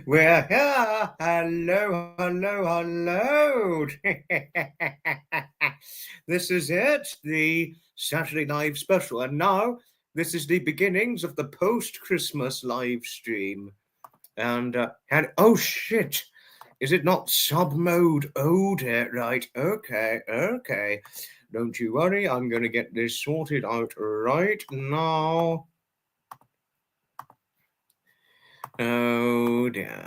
We're here. Hello, hello, hello. This is it, the Saturday Live special. And now, this is the beginnings of the post-Christmas live stream. And oh shit, is it not sub mode? Oh dear, right, okay. Don't you worry, I'm going to get this sorted out right now. Oh dear.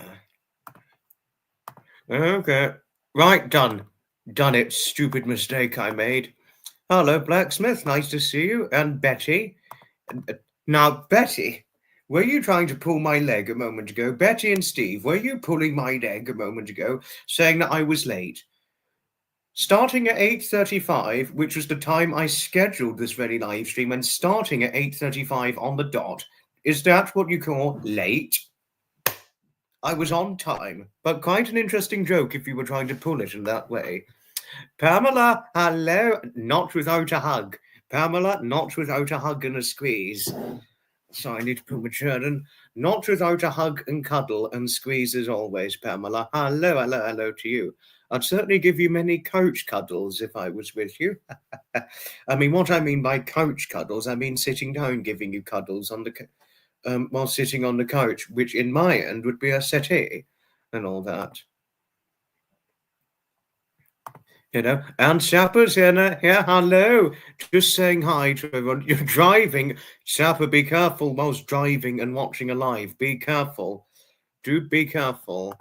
Okay, right, done it, stupid mistake I made. Hello, Blacksmith, nice to see you. And Betty. Now, Betty, were you trying to pull my leg a moment ago? Betty and Steve, were you pulling my leg a moment ago, saying that I was late? Starting at 8:35, which was the time I scheduled this very live stream, and starting at 8:35 on the dot, is that what you call late? I was on time, but quite an interesting joke if you were trying to pull it in that way. Pamela, hello. Not without a hug. Pamela, not without a hug and a squeeze. So I need to put my chair in. Not without a hug and cuddle and squeeze as always, Pamela. Hello to you. I'd certainly give you many couch cuddles if I was with you. I mean, what I mean by couch cuddles, I mean sitting down giving you cuddles on the while sitting on the couch, which in my end would be a settee and all that. You know, and Sapper's here, hello. Just saying hi to everyone. You're driving. Sapper, be careful whilst driving and watching a live. Be careful. Do be careful.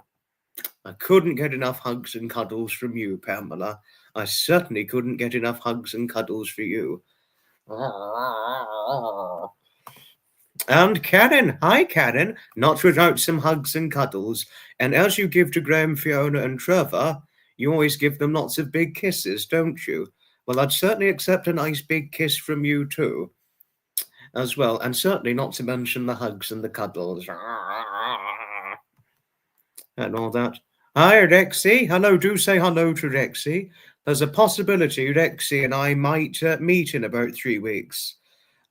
I couldn't get enough hugs and cuddles from you, Pamela. I certainly couldn't get enough hugs and cuddles for you. And Karen, hi Karen, not without some hugs and cuddles. And as you give to Graham, Fiona and Trevor, you always give them lots of big kisses, don't you? Well, I'd certainly accept a nice big kiss from you too, as well. And certainly not to mention the hugs and the cuddles. And all that. Hi, Rexy. Hello, do say hello to Rexy. There's a possibility Rexy and I might meet in about 3 weeks.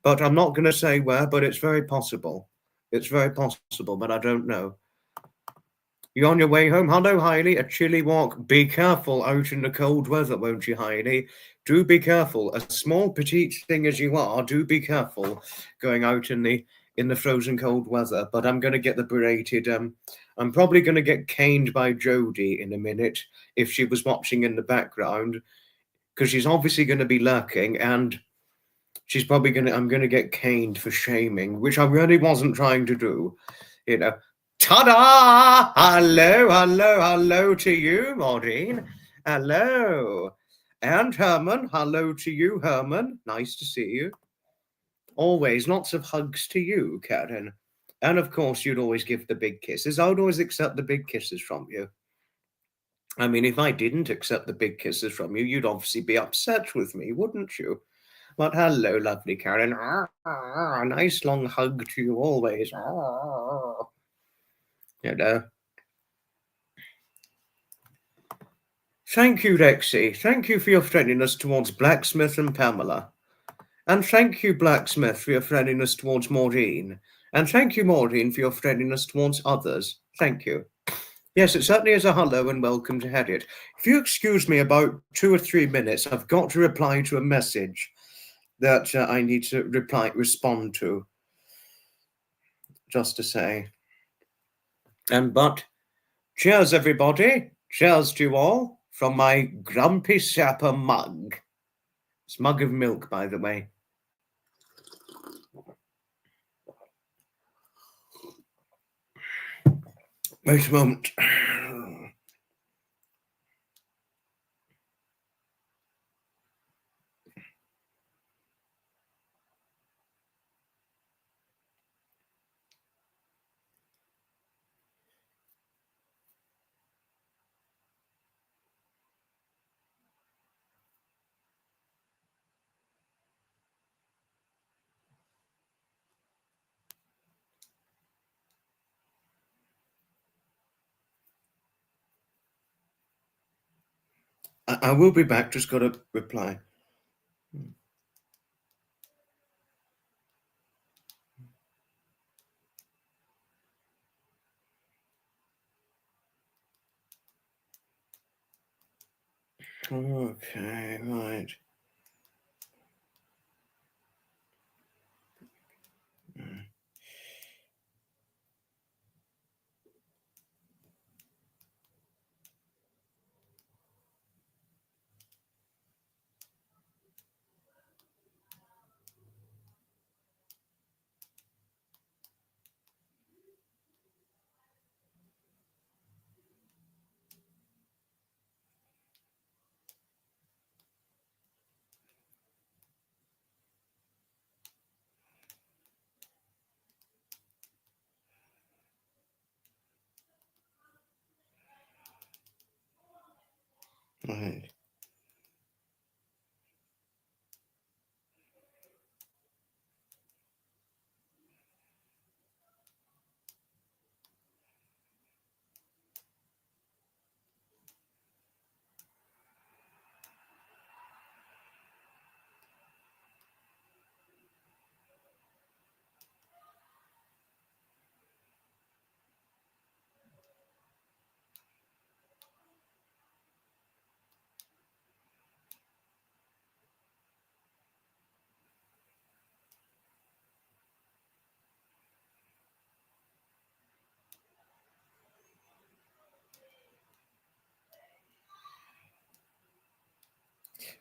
But I'm not going to say where, but it's very possible. It's very possible, but I don't know. You on your way home? Hello, Hailey. A chilly walk. Be careful out in the cold weather, won't you, Hailey? Do be careful. A small, petite thing as you are, do be careful going out in the frozen cold weather. But I'm going to get the berated. I'm probably going to get caned by Jodie in a minute if she was watching in the background, because she's obviously going to be lurking and she's probably I'm going to get caned for shaming, which I really wasn't trying to do, you know. Ta-da! Hello to you, Maureen. Hello. And Herman, hello to you, Herman. Nice to see you. Always lots of hugs to you, Karen. And of course, you'd always give the big kisses. I would always accept the big kisses from you. I mean, if I didn't accept the big kisses from you, you'd obviously be upset with me, wouldn't you? But hello, lovely Karen. Nice long hug to you always. You know. Thank you, Rexy. Thank you for your friendliness towards Blacksmith and Pamela. And thank you, Blacksmith, for your friendliness towards Maureen. And thank you, Maureen, for your friendliness towards others. Thank you. Yes, it certainly is a hello and welcome to Harriet. If you excuse me about 2 or 3 minutes, I've got to reply to a message that I need to respond to. Just to say. But cheers, everybody. Cheers to you all from my Grumpy Sapper mug. It's a mug of milk, by the way. Wait a moment. I will be back, just got to reply. Okay, right. Right.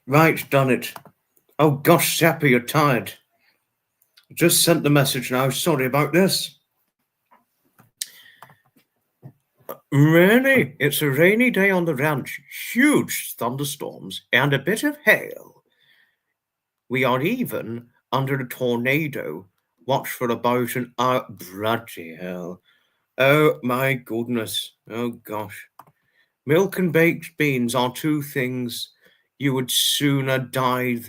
Right, done it. Oh gosh, Sapper, you're tired. Just sent the message now. Sorry about this. Really? It's a rainy day on the ranch. Huge thunderstorms and a bit of hail. We are even under a tornado. Watch for about an hour. Bloody hell. Oh my goodness. Oh gosh. Milk and baked beans are two things you would sooner die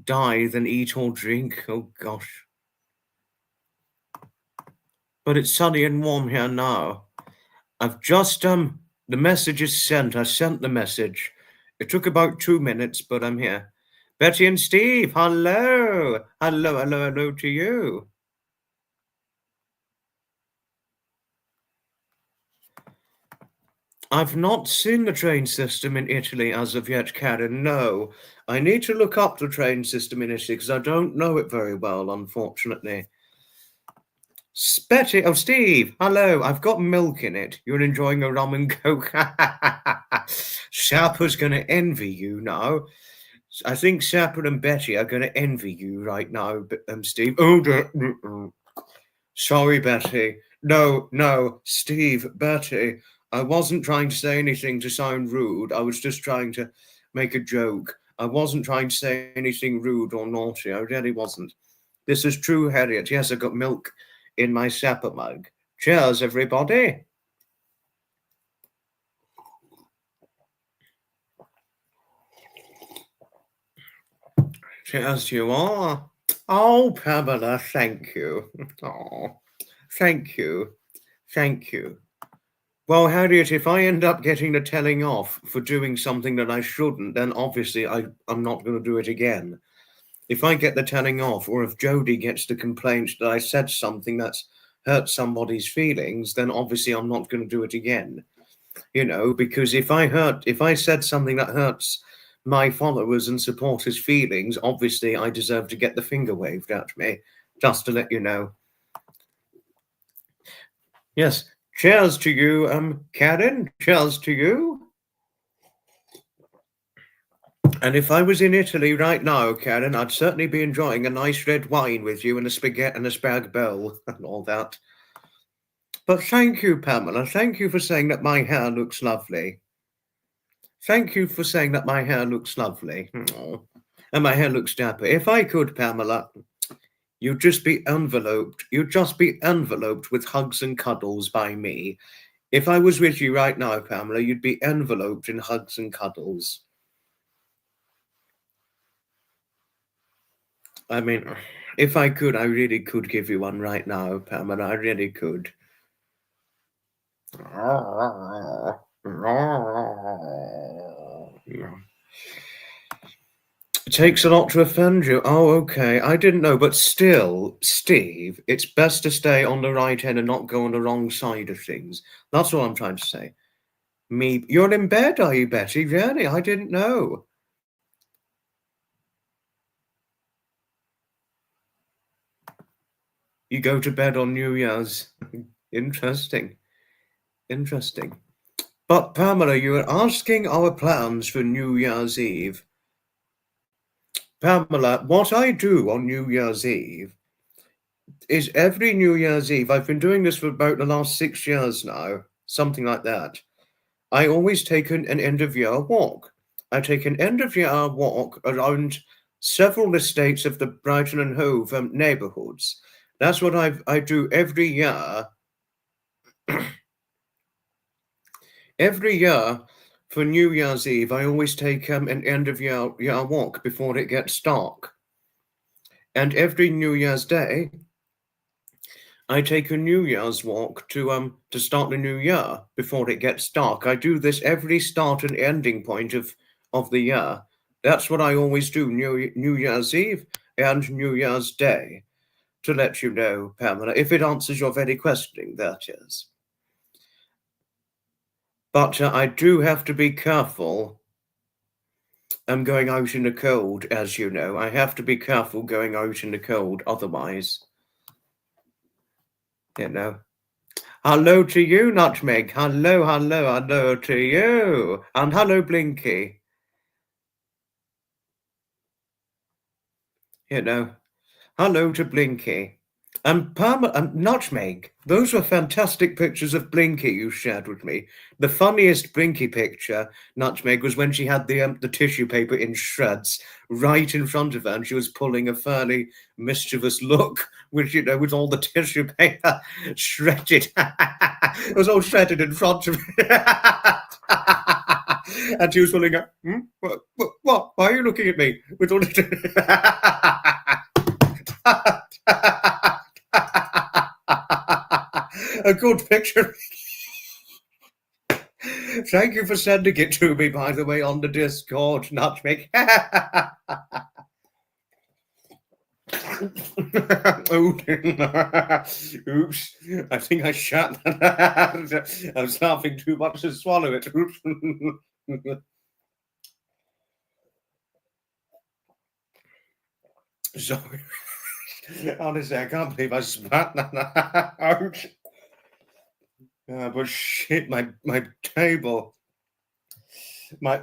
than eat or drink. Oh gosh. But it's sunny and warm here now. I've just the message is sent. I sent the message. It took about 2 minutes, but I'm here. Betty and Steve, hello. Hello, hello, hello to you. I've not seen the train system in Italy as of yet, Karen. No. I need to look up the train system in Italy because I don't know it very well, unfortunately. Betty, oh, Steve, hello. I've got milk in it. You're enjoying a rum and coke. Sapper's going to envy you now. I think Sapper and Betty are going to envy you right now, Steve. Oh, sorry, Betty. No, Steve, Betty. I wasn't trying to say anything to sound rude. I was just trying to make a joke. I wasn't trying to say anything rude or naughty. I really wasn't. This is true, Harriet. Yes, I've got milk in my Sapper mug. Cheers, everybody. Cheers, you are. Oh, Pamela, thank you. Oh, thank you. Thank you. Well, Harriet, if I end up getting the telling off for doing something that I shouldn't, then obviously I'm not going to do it again. If I get the telling off, or if Jody gets the complaint that I said something that's hurt somebody's feelings, then obviously I'm not going to do it again. You know, because if I said something that hurts my followers and supporters' feelings, obviously I deserve to get the finger waved at me, just to let you know. Yes. Cheers to you, Karen. Cheers to you. And if I was in Italy right now, Karen, I'd certainly be enjoying a nice red wine with you and a spaghetti and a spag bol and all that. But thank you, Pamela. Thank you for saying that my hair looks lovely. Thank you for saying that my hair looks lovely. Oh, and my hair looks dapper. If I could, Pamela, you'd just be enveloped. You'd just be enveloped with hugs and cuddles by me. If I was with you right now, Pamela, you'd be enveloped in hugs and cuddles. I mean, if I could, I really could give you one right now, Pamela. I really could. It takes a lot to offend you. Oh, okay. I didn't know, but still, Steve, it's best to stay on the right end and not go on the wrong side of things. That's all I'm trying to say. Me, you're in bed, are you, Betty? Really? I didn't know. You go to bed on New Year's. Interesting. Interesting. But Pamela, you were asking our plans for New Year's Eve. Pamela, what I do on New Year's Eve is every New Year's Eve, I've been doing this for about the last 6 years now, something like that. I always take an end of year walk. I take an end of year walk around several estates of the Brighton and Hove neighbourhoods. That's what I do every year. Every year for New Year's Eve, I always take an end of year walk before it gets dark. And every New Year's Day, I take a New Year's walk to start the new year before it gets dark. I do this every start and ending point of the year. That's what I always do, New Year's Eve and New Year's Day, to let you know, Pamela, if it answers your very questioning, that is. But I do have to be careful. I'm going out in the cold, as you know. I have to be careful going out in the cold, otherwise, you know. Hello to you, Nutmeg. Hello to you. And hello, Blinky. You know, hello to Blinky. And Nutmeg, those were fantastic pictures of Blinky you shared with me. The funniest Blinky picture, Nutmeg, was when she had the tissue paper in shreds right in front of her, and she was pulling a fairly mischievous look, with with all the tissue paper shredded. It was all shredded in front of her. And she was pulling a, what? Why are you looking at me? With all a good picture. Thank you for sending it to me, by the way, on the Discord, Nutmeg. Oops, I think I shut that. I was laughing too much to swallow it. Oops. Sorry. Honestly, I can't believe I spat that out. But shit, my table, my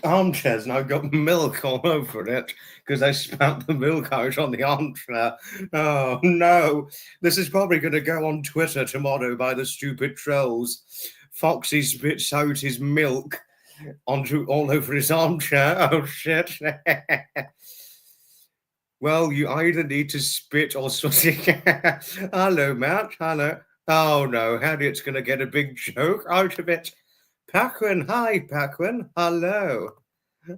armchair's now got milk all over it because I spat the milk out on the armchair. Oh no, this is probably going to go on Twitter tomorrow by the stupid trolls. Foxy spits out his milk all over his armchair. Oh shit. Well, you either need to spit or something. Hello, Matt. Hello. Oh no, Harriet's going to get a big joke out of it. Paquin, hi, Paquin. Hello.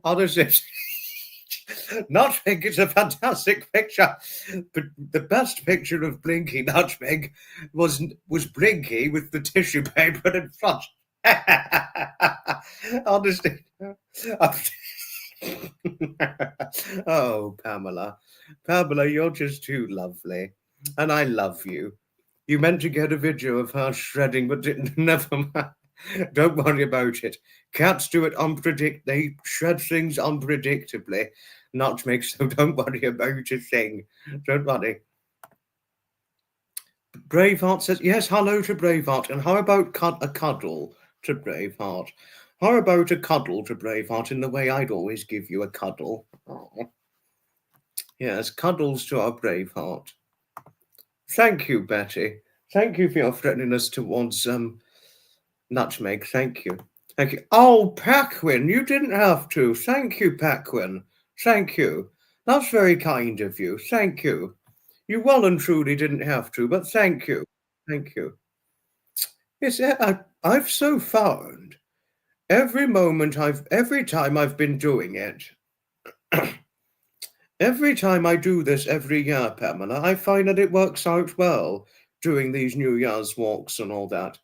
Honestly, Nutmeg is a fantastic picture. But the best picture of Blinky Nutmeg was Blinky with the tissue paper in front. Honestly. Oh, Pamela. Pamela, you're just too lovely. And I love you. You meant to get a video of her shredding, but never mind. Don't worry about it. Cats do it they shred things unpredictably. Nutmeg, so don't worry about a thing. Don't worry. Braveheart says, yes, hello to Braveheart. And how about a cuddle to Braveheart? How about a cuddle to Braveheart in the way I'd always give you a cuddle? Oh. Yes, cuddles to our Braveheart. Thank you, Betty. Thank you for your friendliness towards Nutmeg. Thank you. Thank you. Oh, Paquin, you didn't have to. Thank you, Paquin. Thank you. That's very kind of you. Thank you. You well and truly didn't have to, but thank you. Thank you. Yes, I've so found every time I've been doing it, every time I do this every year, Pamela, I find that it works out well doing these New Year's walks and all that.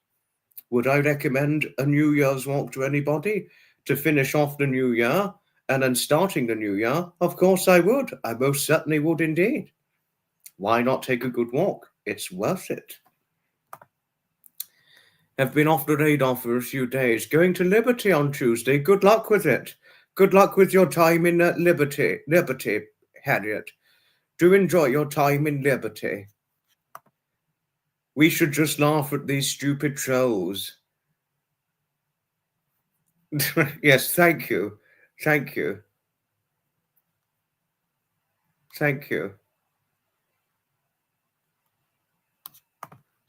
Would I recommend a New Year's walk to anybody to finish off the new year and then starting the new year? Of course I would. I most certainly would indeed. Why not take a good walk? It's worth it. Have been off the radar for a few days. Going to Liberty on Tuesday. Good luck with it. Good luck with your time in Liberty, Harriet. Do enjoy your time in Liberty. We should just laugh at these stupid trolls. Yes, thank you. Thank you. Thank you.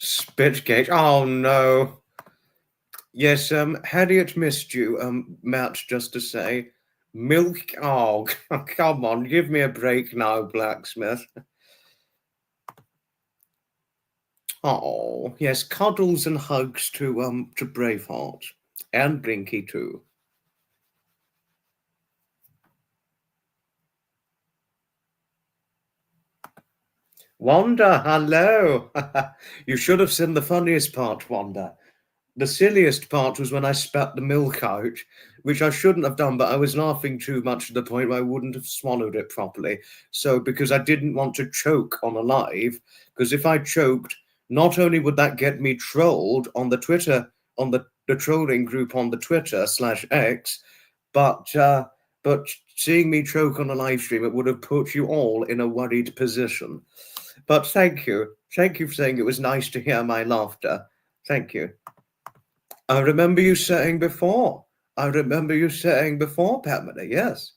Spitgate. Oh no. Yes, Harriet missed you, Matt, just to say. Milk. Oh, come on, give me a break now, Blacksmith. Oh, yes, cuddles and hugs to Braveheart. And Blinky too. Wanda, hello. You should have seen the funniest part, Wanda. The silliest part was when I spat the milk out, which I shouldn't have done, but I was laughing too much to the point where I wouldn't have swallowed it properly. So, because I didn't want to choke on a live, because if I choked, not only would that get me trolled on the Twitter, on the trolling group on the Twitter/X, but seeing me choke on a live stream, it would have put you all in a worried position. But thank you. Thank you for saying it was nice to hear my laughter. Thank you. I remember you saying before. Pamela, yes.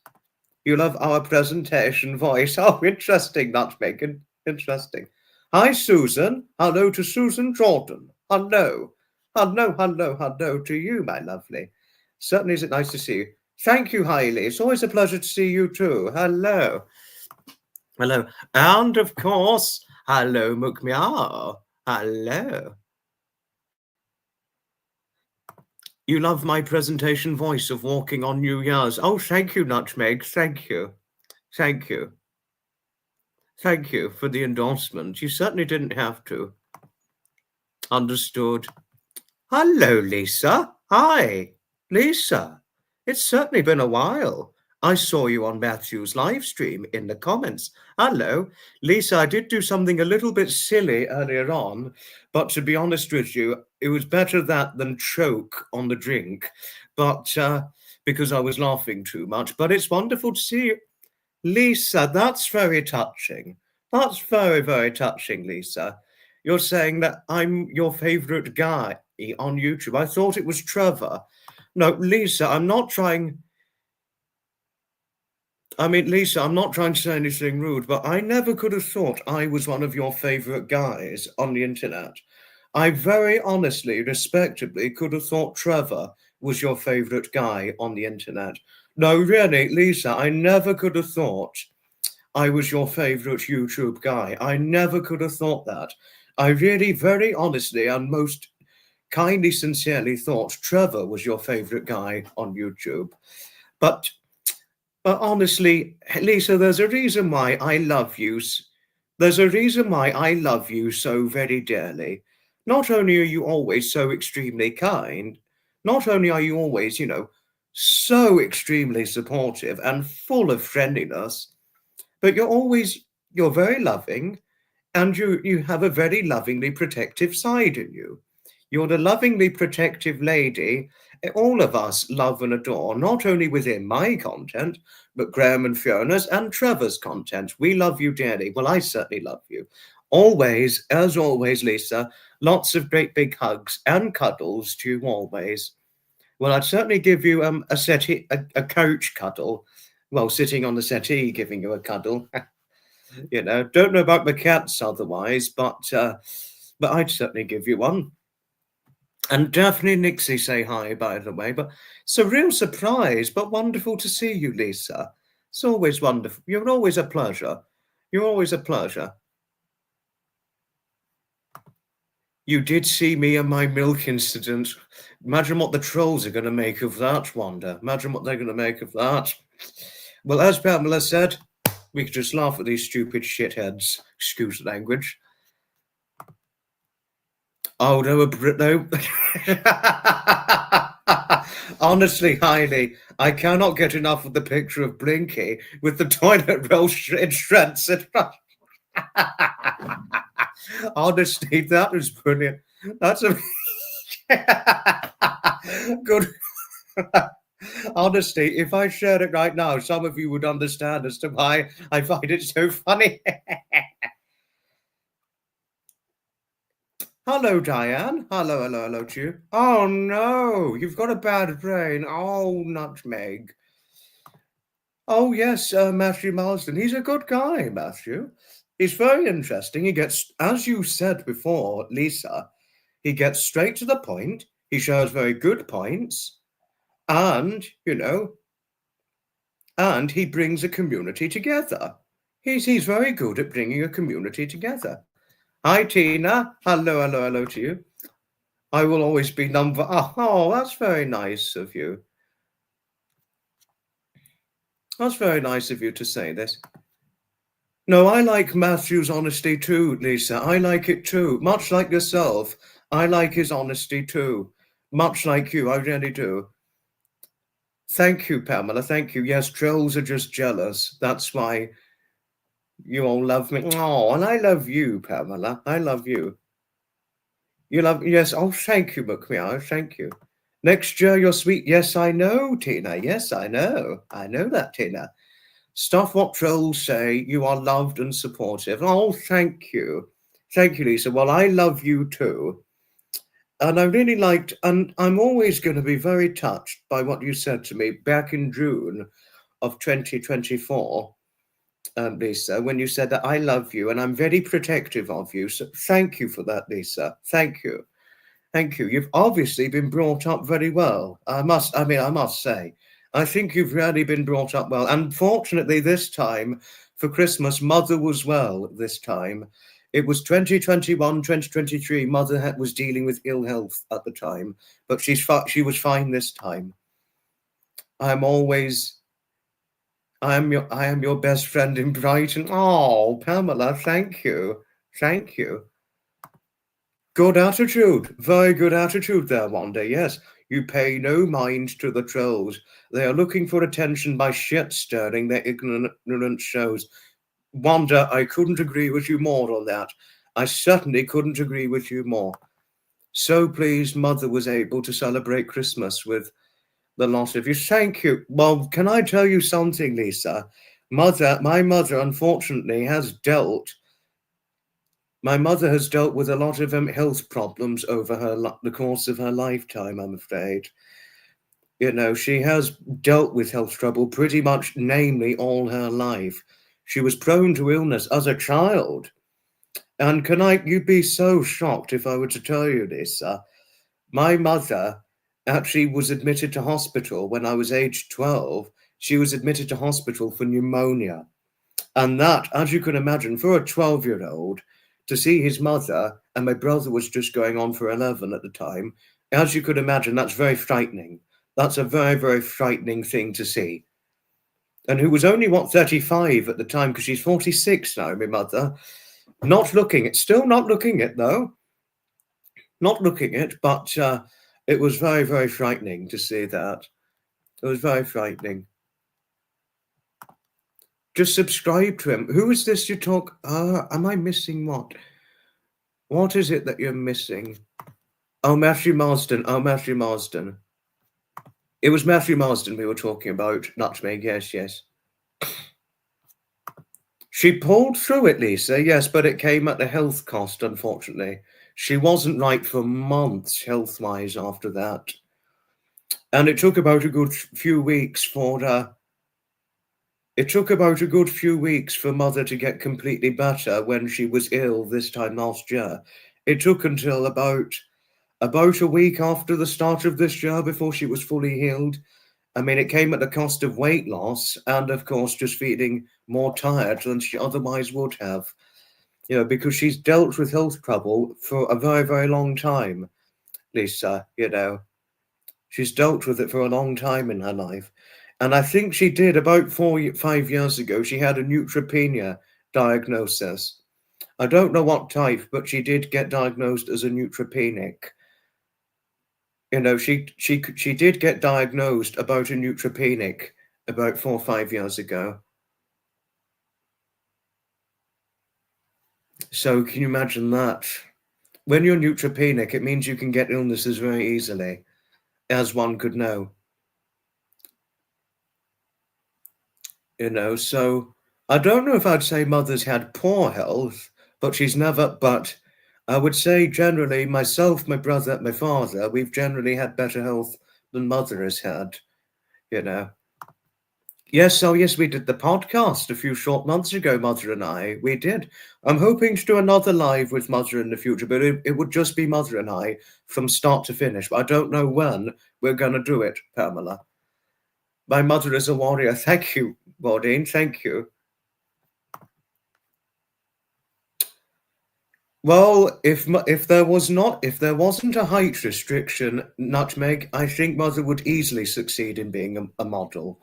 You love our presentation voice. Oh, interesting, Nutmeg. Interesting. Hi, Susan. Hello to Susan Jordan. Hello. Hello to you, my lovely. Certainly is it nice to see you. Thank you, Hailey. It's always a pleasure to see you too. Hello. Hello. And of course, hello, Mukmeow. Hello. You love my presentation voice of walking on New Year's. Oh, thank you, Nutmeg. Thank you. Thank you. Thank you for the endorsement. You certainly didn't have to. Understood. Hello, Lisa. Hi, Lisa. It's certainly been a while. I saw you on Matthew's live stream in the comments. Hello. Lisa, I did do something a little bit silly earlier on, but to be honest with you, it was better that than choke on the drink, but because I was laughing too much. But it's wonderful to see you. Lisa, that's very touching. That's very, very touching, Lisa. You're saying that I'm your favorite guy on YouTube. I thought it was Trevor. No, Lisa, I'm not trying. Lisa, I'm not trying to say anything rude, but I never could have thought I was one of your favorite guys on the internet. I very honestly, respectably, could have thought Trevor was your favorite guy on the internet. No, really, Lisa, I never could have thought I was your favorite YouTube guy. I never could have thought that. I really, very honestly, and most kindly, sincerely thought Trevor was your favorite guy on YouTube. But honestly, Lisa, there's a reason why I love you. There's a reason why I love you so very dearly. Not only are you always so extremely kind, not only are you always, so extremely supportive and full of friendliness, but you're very loving, and you have a very lovingly protective side in you. You're the lovingly protective lady all of us love and adore, not only within my content, but Graham and Fiona's and Trevor's content. We love you dearly. Well, I certainly love you. Always, as always, Lisa, lots of great big hugs and cuddles to you always. Well, I'd certainly give you a settee, a couch cuddle. Well, sitting on the settee, giving you a cuddle. Don't know about my cats otherwise, but I'd certainly give you one. And Daphne and Nixie say hi, by the way. But it's a real surprise, but wonderful to see you, Lisa. It's always wonderful. You're always a pleasure. You're always a pleasure. You did see me and my milk incident. Imagine what the trolls are going to make of that, Wanda. Imagine what they're going to make of that. Well, as Pamela said, we could just laugh at these stupid shitheads. Excuse the language. Oh, no. Honestly, Hailey, I cannot get enough of the picture of Blinky with the toilet roll in shreds. Honestly, that was brilliant. That's a Good. Honestly, if I shared it right now, some of you would understand as to why I find it so funny. Hello, Diane. Hello to you. Oh no, you've got a bad brain. Oh, nutmeg. Oh yes, Matthew Marsden. He's a good guy, Matthew. He's very interesting. He gets, as you said before, Lisa, he gets straight to the point. He shares very good points, and and he brings a community together. He's very good at bringing a community together. Hi, Tina. Hello to you. I will always be number. Oh, that's very nice of you. That's very nice of you to say this. No, I like Matthew's honesty too, Lisa. I like it too. Much like yourself, I like his honesty too. Much like you, I really do. Thank you, Pamela. Thank you. Yes, trolls are just jealous. That's why you all love me. Oh, and I love you, Pamela. I love you. You love, yes. Oh, thank you, McMeow. Thank you. Next year, you're sweet. Yes, I know, Tina. Yes, I know. I know that, Tina. Stuff what trolls say. You are loved and supportive. Oh, thank you. Thank you, Lisa. Well, I love you too. And I really liked, and I'm always going to be very touched by what you said to me back in June of 2024, Lisa, when you said that I love you and I'm very protective of you. So thank you for that, Lisa. Thank you. Thank you. You've obviously been brought up very well. I must say, I think you've really been brought up well. Unfortunately, this time for Christmas, Mother was well this time. It was 2021, 2023. Mother was dealing with ill health at the time, but she was fine this time. I am your best friend in Brighton. Oh, Pamela, thank you. Thank you. Good attitude. Very good attitude there, Wanda. Yes, you pay no mind to the trolls. They are looking for attention by shit-stirring their ignorant shows. Wanda, I couldn't agree with you more on that. I certainly couldn't agree with you more. So pleased Mother was able to celebrate Christmas with the lot of you. Thank you. Well, can I tell you something, Lisa? My mother, unfortunately, my mother has dealt with a lot of health problems over the course of her lifetime, I'm afraid. She has dealt with health trouble pretty much, namely, all her life. She was prone to illness as a child. And you'd be so shocked if I were to tell you this. My mother actually was admitted to hospital when I was age 12. She was admitted to hospital for pneumonia. And that, as you can imagine, for a 12-year-old, to see his mother, and my brother was just going on for 11 at the time, as you could imagine, that's very frightening. That's a very, very frightening thing to see. And who was only, 35 at the time, because she's 46 now, my mother. Still not looking it, though. Not looking it, but it was very, very frightening to see that. It was very frightening. Just subscribe to him. Who is this you talk? Am I missing what? What is it that you're missing? Oh, Matthew Marsden. Oh, Matthew Marsden. It was Matthew Marsden we were talking about. Nutmeg, yes. She pulled through it, Lisa, yes, but it came at a health cost, unfortunately. She wasn't right for months, health-wise, after that. And it took about a good few weeks for Mother to get completely better when she was ill this time last year. It took until about a week after the start of this year before she was fully healed. I mean, it came at the cost of weight loss and, of course, just feeling more tired than she otherwise would have. Because she's dealt with health trouble for a very, very long time, Lisa, She's dealt with it for a long time in her life. And I think she did about 5 years ago. She had a neutropenia diagnosis. I don't know what type, but she did get diagnosed as a neutropenic. She did get diagnosed about a neutropenic about 4 or 5 years ago. So can you imagine that? When you're neutropenic, it means you can get illnesses very easily, as one could know. You know, so I don't know if I'd say mother's had poor health, but she's never, but I would say generally myself, my brother, my father, we've generally had better health than mother has had, you know. Yes, oh yes, we did the podcast a few short months ago, Mother and I. We did. I'm hoping to do another live with Mother in the future, but it would just be Mother and I from start to finish. But I don't know when we're going to do it, Pamela. My mother is a warrior. Thank you, Maureen. Thank you. Well, if there wasn't a height restriction, Nutmeg, I think Mother would easily succeed in being a model.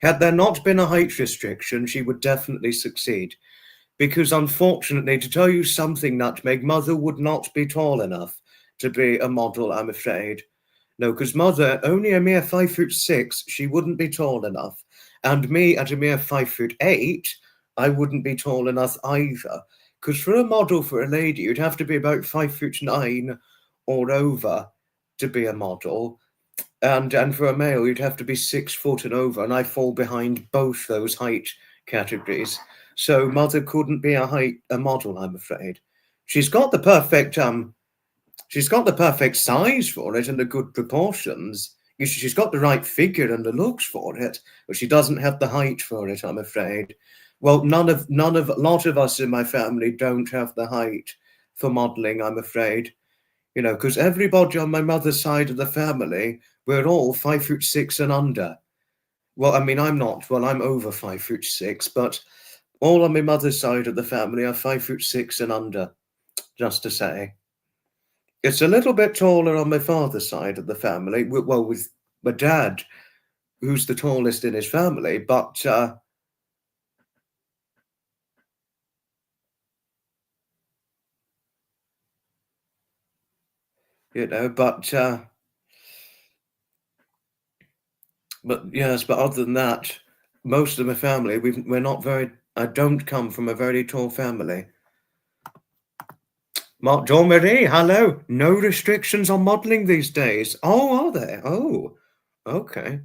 Had there not been a height restriction, she would definitely succeed. Because unfortunately, to tell you something, Nutmeg, Mother would not be tall enough to be a model, I'm afraid. No, because Mother, only a mere 5'6", she wouldn't be tall enough. And me, at a mere 5'8", I wouldn't be tall enough either. Because for a model for a lady, you'd have to be about 5'9" or over to be a model. And for a male, you'd have to be 6 foot and over, and I fall behind both those height categories. So Mother couldn't be a model, I'm afraid. She's got the perfect size for it and the good proportions. She's got the right figure and the looks for it, but she doesn't have the height for it, I'm afraid. Well, a lot of us in my family don't have the height for modeling, I'm afraid. You know, because everybody on my mother's side of the family, we're all 5'6" and under. Well, I mean, I'm not. Well, I'm over 5'6", but all on my mother's side of the family are 5'6" and under, just to say. It's a little bit taller on my father's side of the family, well, with my dad, who's the tallest in his family, but you know, but yes, but other than that, most of my family, we're not very. I don't come from a very tall family. Mark John Marie, hello. No restrictions on modelling these days. Oh, are there? Oh, okay.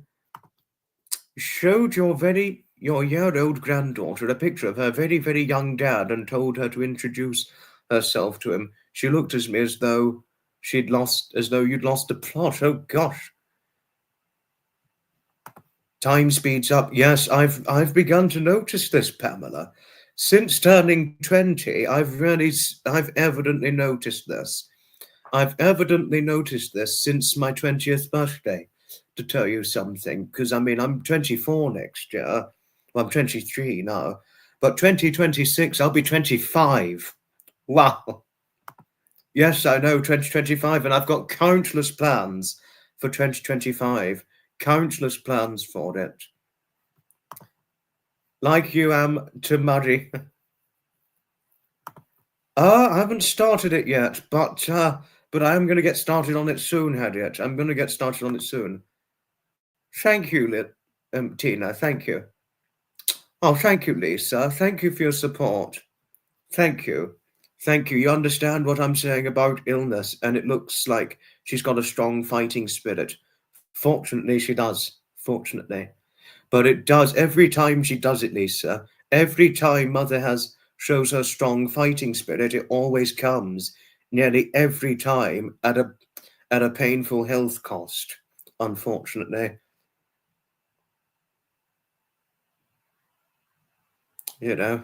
Showed your year-old granddaughter a picture of her very, very young dad and told her to introduce herself to him. She looked at me as though you'd lost the plot. Oh gosh. Time speeds up. Yes, I've begun to notice this, Pamela. Since turning 20, I've evidently noticed this. I've evidently noticed this since my 20th birthday, to tell you something, because I mean, I'm 24 next year. Well, I'm 23 now, but 2026, I'll be 25. Wow. Yes, I know, 2025, and I've got countless plans for 2025. Countless plans for it. Like you am to marry. I haven't started it yet, but I am going to get started on it soon, Harriet. I'm going to get started on it soon. Thank you, Tina. Thank you. Oh, thank you, Lisa. Thank you for your support. Thank you. Thank you. You understand what I'm saying about illness, and it looks like she's got a strong fighting spirit. Fortunately, she does. Fortunately. But it does every time she does it, Lisa. Every time Mother shows her strong fighting spirit, it always comes nearly every time at a painful health cost, unfortunately. You know.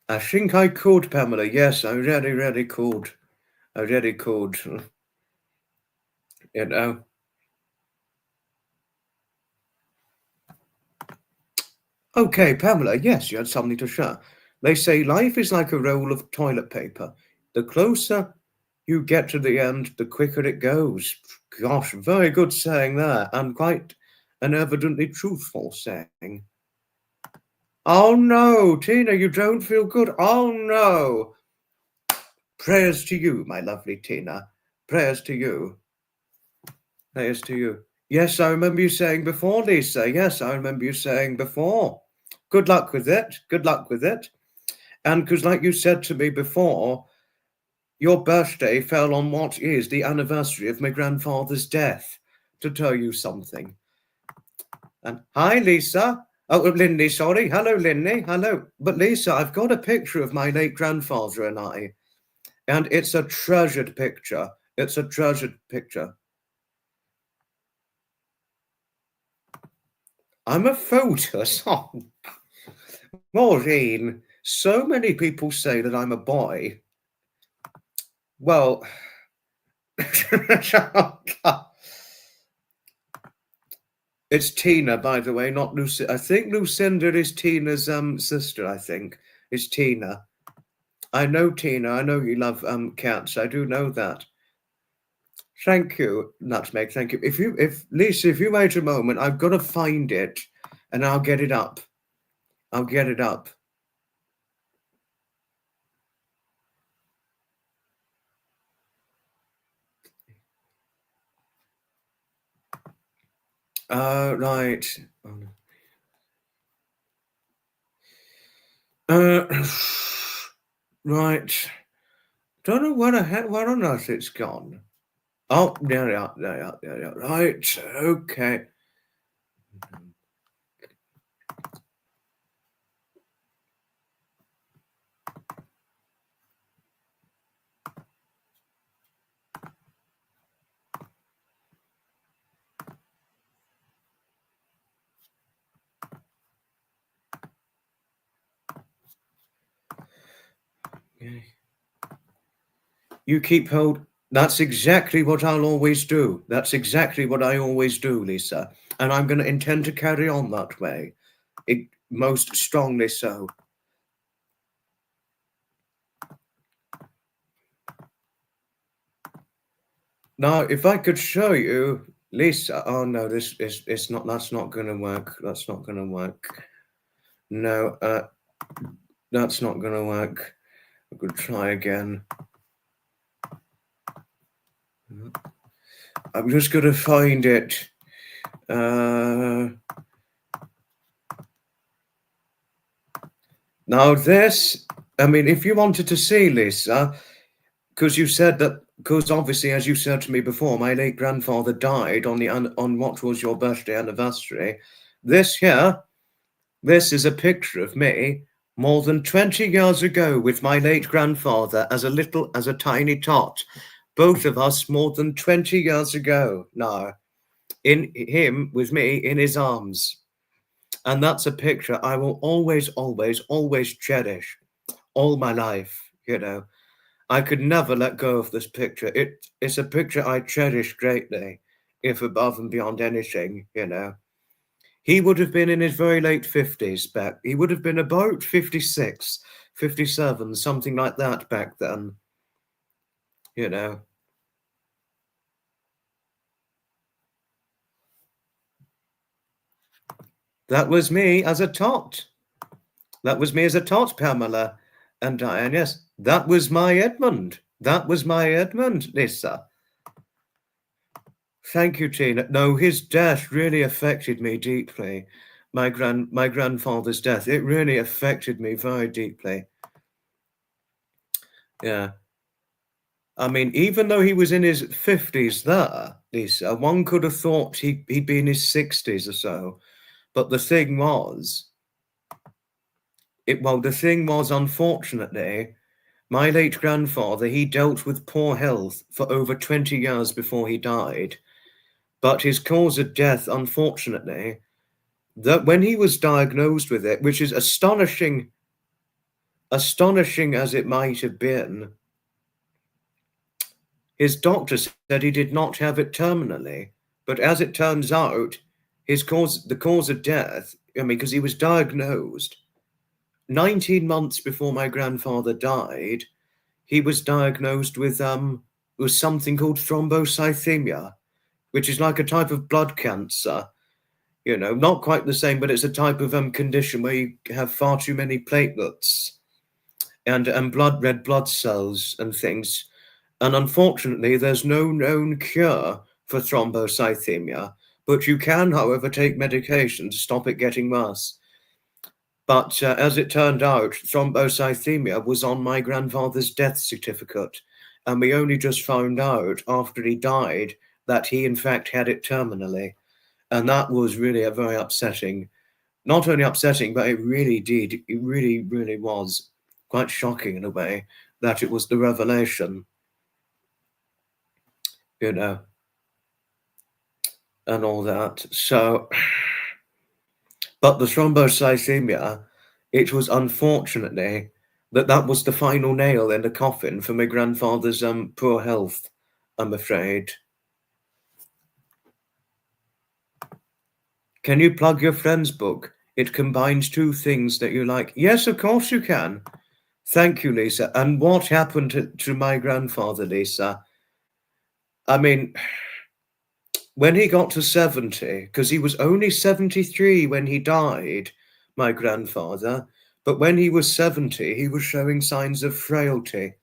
I think I could, Pamela. Yes, I really, really could. I really could. You know. Okay, Pamela, yes, you had something to share. They say life is like a roll of toilet paper. The closer you get to the end, the quicker it goes. Gosh, very good saying there, and quite an evidently truthful saying. Oh no, Tina, you don't feel good. Oh no. Prayers to you, my lovely Tina. Prayers to you. Prayers to you. Yes, I remember you saying before, Lisa. Yes, I remember you saying before. Good luck with it. Good luck with it. And because, like you said to me before, your birthday fell on what is the anniversary of my grandfather's death, to tell you something. And hi, Lisa. Oh, Lindy, sorry. Hello, Lindy. Hello. But Lisa, I've got a picture of my late grandfather and I, and it's a treasured picture. It's a treasured picture. I'm a photo song. Maureen, so many people say that I'm a boy. Well, it's Tina, by the way, not Lucinda. I think Lucinda is Tina's sister, I think. It's Tina. I know Tina. I know you love cats. I do know that. Thank you, Nutmeg. Thank you. If Lisa, if you wait a moment, I've got to find it, and I'll get it up. I'll get it up. Right. Right. Don't know where on earth it's gone. Oh, there. Right. Okay. You keep hold. That's exactly what I'll always do. That's exactly what I always do, Lisa. And I'm going to intend to carry on that way. Most strongly so. Now, if I could show you, Lisa. Oh no, it's not. That's not going to work. That's not going to work. No, that's not going to work. I could try again. I'm just going to find it. Now this, I mean, if you wanted to see Lisa, because you said that, because obviously, as you said to me before, my late grandfather died on what was your birthday anniversary. This here, this is a picture of me more than 20 years ago with my late grandfather as a tiny tot. Both of us more than 20 years ago now. In him with me in his arms. And that's a picture I will always, always, always cherish all my life, you know. I could never let go of this picture. It's a picture I cherish greatly, if above and beyond anything, you know. He would have been in his very late 50s back. He would have been about 56, 57, something like that back then, you know. That was me as a tot. That was me as a tot, Pamela and Diane. Yes, that was my Edmund. That was my Edmund, Lisa. Thank you, Tina. No, his death really affected me deeply. My grandfather's death. It really affected me very deeply. Yeah. I mean, even though he was in his 50s there, Lisa, one could have thought he'd be in his 60s or so. But the thing was, unfortunately, my late grandfather, he dealt with poor health for over 20 years before he died. But his cause of death, unfortunately, that when he was diagnosed with it, which is astonishing as it might have been, his doctor said he did not have it terminally. But as it turns out, the cause of death, I mean, because he was diagnosed 19 months before my grandfather died, he was diagnosed with something called thrombocythemia, which is like a type of blood cancer. You know, not quite the same, but it's a type of condition where you have far too many platelets and red blood cells and things. And unfortunately, there's no known cure for thrombocythemia, but you can, however, take medication to stop it getting worse. But as it turned out, thrombocythemia was on my grandfather's death certificate, and we only just found out after he died that he in fact had it terminally. And that was really a very upsetting, not only upsetting, but it really was quite shocking in a way that it was the revelation, you know, and all that. So, but the thrombocythemia, it was unfortunately that was the final nail in the coffin for my grandfather's poor health, I'm afraid. Can you plug your friend's book? It combines two things that you like. Yes, of course you can. Thank you, Lisa. And what happened to my grandfather, Lisa? I mean, when he got to 70, because he was only 73 when he died, my grandfather, but when he was 70, he was showing signs of frailty.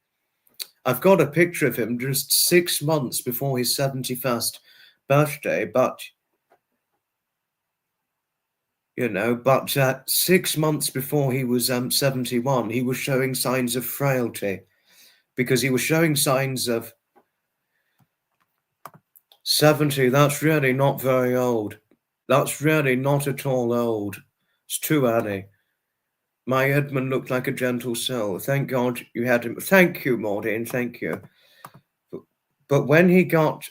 I've got a picture of him just 6 months before his 71st birthday, but, you know, but 6 months before he was 71, he was showing signs of frailty because he was showing signs of 70. That's really not very old. That's really not at all old. It's too early. My Edmund looked like a gentle soul. Thank God you had him. Thank you, Maureen. Thank you. But when he got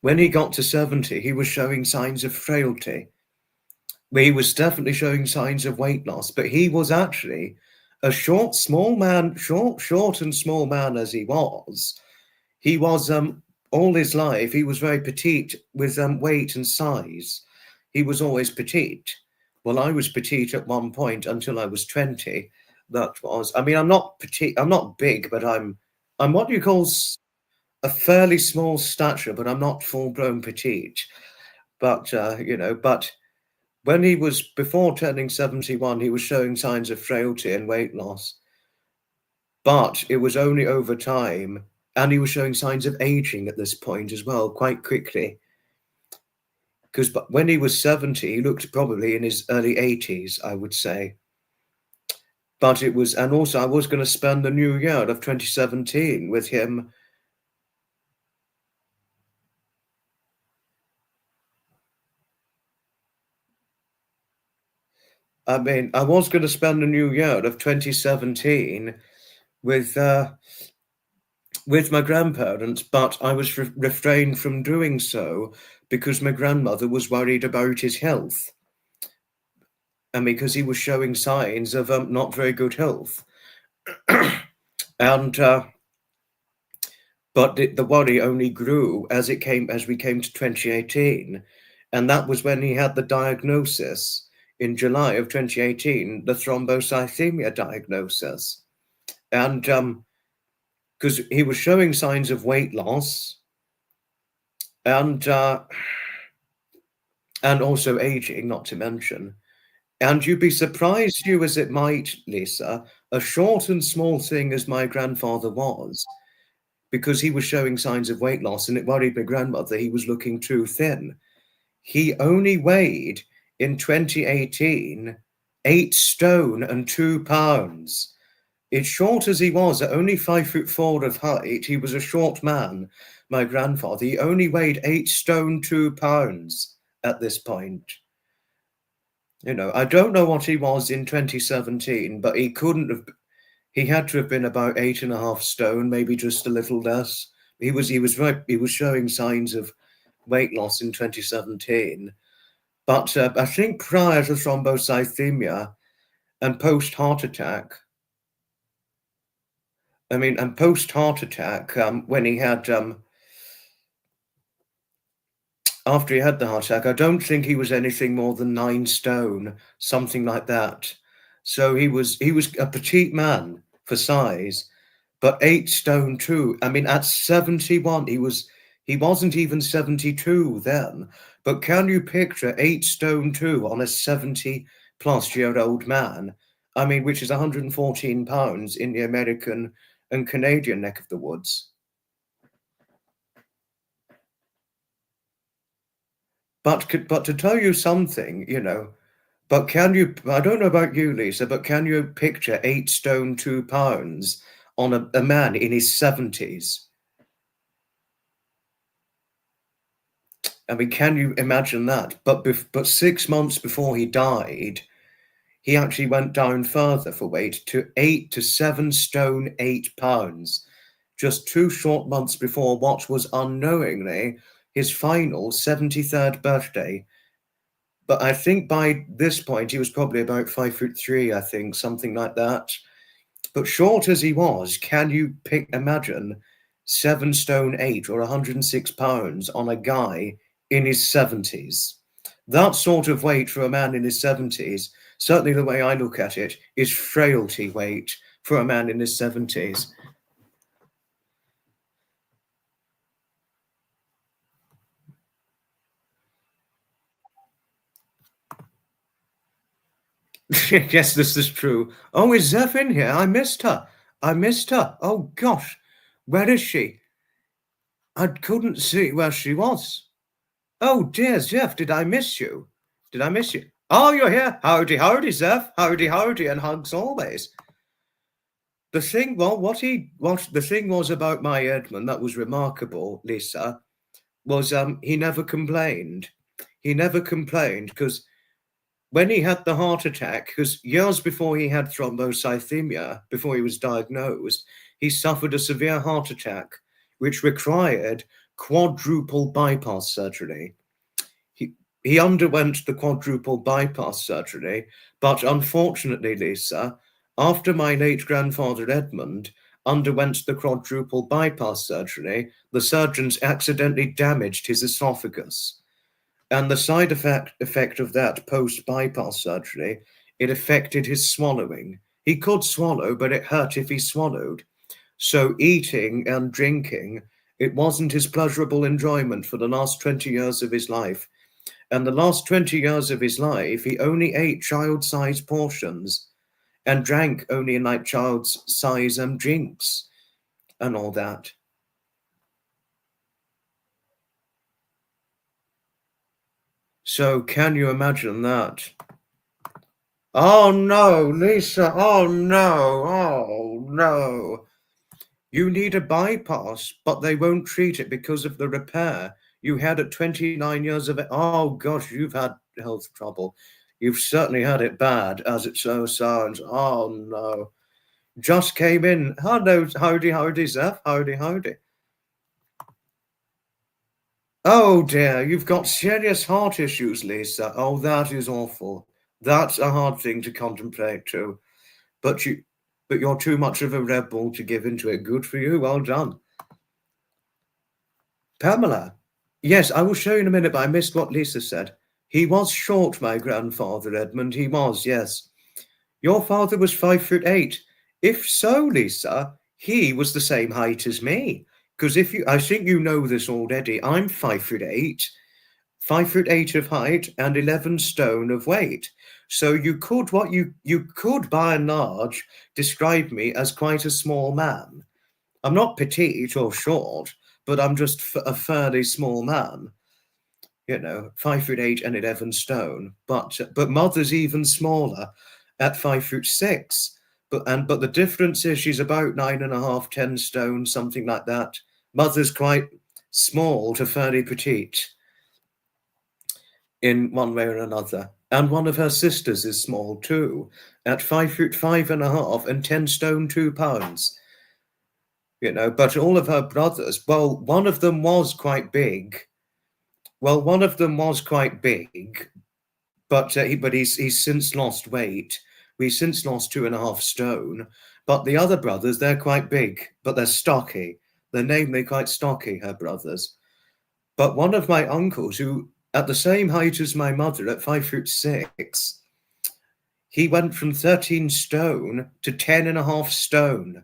when he got to 70, he was showing signs of frailty. He was definitely showing signs of weight loss, but he was actually a short, small man, short and small man as he was. He was all his life, he was very petite with weight and size. He was always petite. Well, I was petite at one point until I was 20. That was, I mean, I'm not petite, I'm not big, but I'm what you call a fairly small stature, but I'm not full-blown petite. But, you know, but when he was, before turning 71, he was showing signs of frailty and weight loss. But it was only over time, and he was showing signs of aging at this point as well, quite quickly. Because when he was 70, he looked probably in his early 80s, I would say. But it was, and also I was going to spend the new year of 2017 with him. I mean, I was going to spend the new year of 2017 with my grandparents, but I was refrained from doing so because my grandmother was worried about his health. And because he was showing signs of not very good health. And but the worry only grew as we came to 2018, and that was when he had the diagnosis in July of 2018, the thrombocythemia diagnosis, and because he was showing signs of weight loss and also aging, not to mention. And you'd be surprised, you as it might, Lisa, a short and small thing as my grandfather was, because he was showing signs of weight loss and it worried my grandmother, he was looking too thin. He only weighed, in 2018, 8 stone and 2 pounds. As short as he was, at only 5'4" of height, he was a short man, my grandfather. He only weighed 8 stone, 2 pounds at this point. You know, I don't know what he was in 2017, but he couldn't have, he had to have been about 8.5 stone, maybe just a little less. He was showing signs of weight loss in 2017. But I think prior to thrombocythemia and post-heart attack, when he had, after he had the heart attack, I don't think he was anything more than 9 stone, something like that. So he was a petite man for size, but 8 stone too. I mean, at 71, he wasn't even 72 then. But can you picture 8 stone 2 on a 70-plus-year-old man? I mean, which is 114 pounds in the American and Canadian neck of the woods. But to tell you something, you know, but can you, I don't know about you, Lisa, but can you picture 8 stone 2 pounds on a man in his 70s. I mean, can you imagine that? But 6 months before he died, he actually went down further for weight to 8 to 7 stone 8 pounds, just 2 short months before what was unknowingly his final 73rd birthday. But I think by this point he was probably about 5'3", I think, something like that. But short as he was, can you imagine 7 stone 8 or 106 pounds on a guy in his 70s? That sort of weight for a man in his 70s, certainly the way I look at it, is frailty weight for a man in his 70s. Yes, this is true. Oh, is Zeph in here? I missed her. I missed her. Oh, gosh. Where is she? I couldn't see where she was. Oh, dear, Zeph, did I miss you? Did I miss you? Oh, you're here. Howdy, howdy, Zeph. Howdy, howdy, and hugs always. The thing, well, what the thing was about my Edmund that was remarkable, Lisa, was he never complained. He never complained because when he had the heart attack, because years before he had thrombocythemia, before he was diagnosed, he suffered a severe heart attack, which required quadruple bypass surgery. He underwent the quadruple bypass surgery, but unfortunately, Lisa, after my late grandfather Edmund underwent the quadruple bypass surgery, the surgeons accidentally damaged his esophagus. And the side effect of that post-bypass surgery, it affected his swallowing. He could swallow, but it hurt if he swallowed. So eating and drinking, it wasn't his pleasurable enjoyment for the last 20 years of his life. And the last 20 years of his life, he only ate child-sized portions and drank only in like child's size and drinks and all that. So can you imagine that? Oh no, Lisa, oh no, oh no. You need a bypass, but they won't treat it because of the repair you had at 29 years of it. Oh gosh, you've had health trouble. You've certainly had it bad, as it so sounds. Oh no. Just came in. Hello, howdy, howdy, Zeph. Howdy, howdy. Oh dear, you've got serious heart issues, Lisa. Oh, that is awful. That's a hard thing to contemplate too. But you're too much of a rebel to give into it. Good for you. Well done. Pamela. Yes, I will show you in a minute, but I missed what Lisa said. He was short, my grandfather, Edmund. He was, yes. Your father was 5'8". If so, Lisa, he was the same height as me. Because I think you know this already. I'm 5'8", 5'8" of height and 11 stone of weight. So you could by and large describe me as quite a small man. I'm not petite or short, but I'm just a fairly small man. 5'8" and 11 stone. But mother's even smaller at 5'6". But the difference is she's about 9.5, 10 stone, something like that. Mother's quite small to fairly petite in one way or another. And one of her sisters is small too, at 5'5.5" and 10 stone 2 pounds. But all of her brothers, well, one of them was quite big. But he's since lost weight. We've since lost 2.5 stone. But the other brothers, they're quite big, but they're stocky. They're namely quite stocky, her brothers. But one of my uncles, who at the same height as my mother at 5'6", he went from 13 stone to 10.5 stone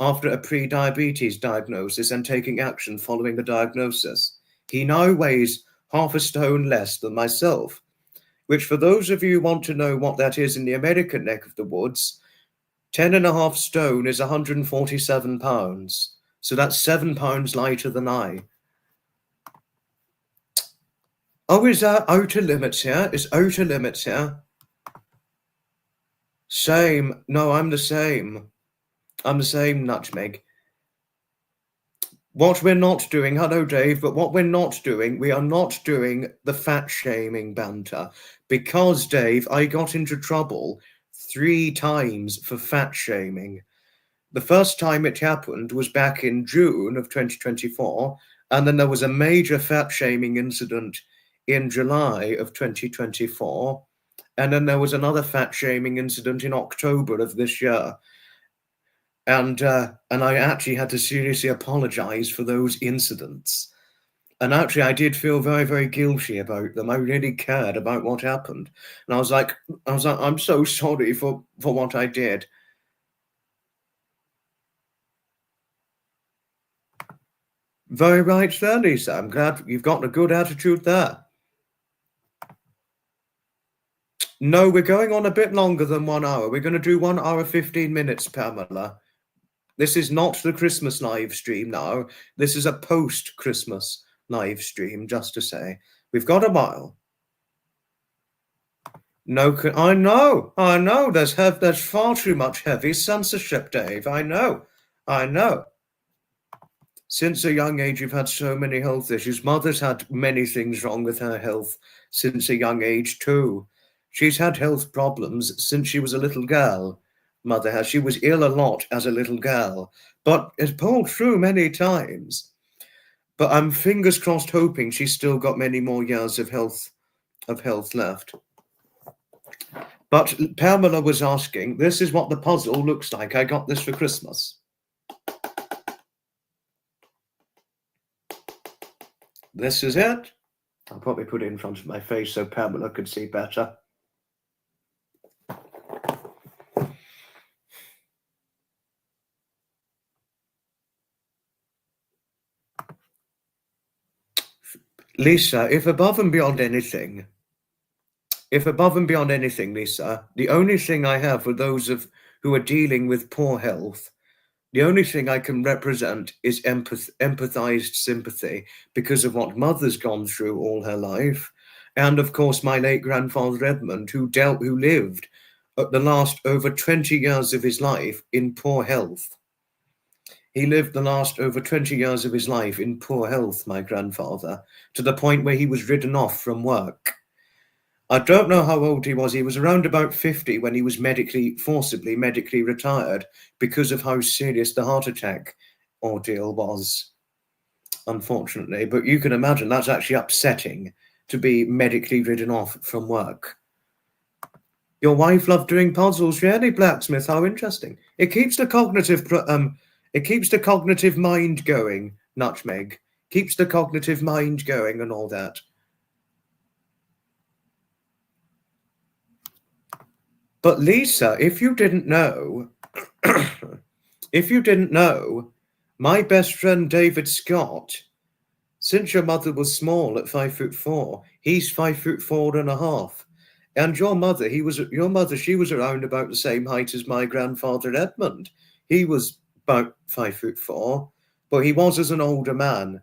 after a pre-diabetes diagnosis and taking action following the diagnosis. He now weighs half a stone less than myself, which for those of you who want to know what that is in the American neck of the woods, 10.5 stone is 147 pounds. So that's 7 pounds lighter than I. Oh, is that outer limits here? Is outer limits here? Same. No, I'm the same. I'm the same, Nutmeg. What we're not doing, hello Dave, but what we're not doing, we are not doing the fat shaming banter. Because, Dave, I got into trouble 3 times for fat shaming. The first time it happened was back in June of 2024, and then there was a major fat shaming incident in July of 2024, and then there was another fat shaming incident in October of this year. And I actually had to seriously apologize for those incidents. And actually, I did feel very, very guilty about them. I really cared about what happened, and I was like, I'm so sorry for what I did. Very right there, Lisa. I'm glad you've got a good attitude there. No, we're going on a bit longer than 1 hour. We're going to do 1 hour 15 minutes, Pamela. This is not the Christmas live stream now. This is a post-Christmas live stream, just to say. We've got a while. No, I know. There's far too much heavy censorship, Dave. I know. Since a young age, you've had so many health issues. Mother's had many things wrong with her health since a young age, too. She's had health problems since she was a little girl. Mother has. She was ill a lot as a little girl, but has pulled through many times. But I'm fingers crossed hoping she's still got many more years of health left. But Pamela was asking, this is what the puzzle looks like. I got this for Christmas. This is it. I'll probably put it in front of my face so Pamela could see better. Lisa, if above and beyond anything, Lisa, the only thing I have for those who are dealing with poor health, the only thing I can represent is empathized sympathy because of what Mother's gone through all her life. And of course, my late grandfather Edmund, who lived the last over 20 years of his life in poor health. He lived the last over 20 years of his life in poor health, my grandfather, to the point where he was ridden off from work. I don't know how old he was. He was around about 50 when he was forcibly medically retired because of how serious the heart attack ordeal was, unfortunately. But you can imagine that's actually upsetting to be medically ridden off from work. Your wife loved doing puzzles, really, Blacksmith? How interesting. It keeps the cognitive mind going, Nutmeg. Keeps the cognitive mind going and all that. But Lisa, if you didn't know, my best friend David Scott, since your mother was small at 5'4", he's 5'4.5". And your mother, she was around about the same height as my grandfather Edmund. He was about 5'4", but he was as an older man.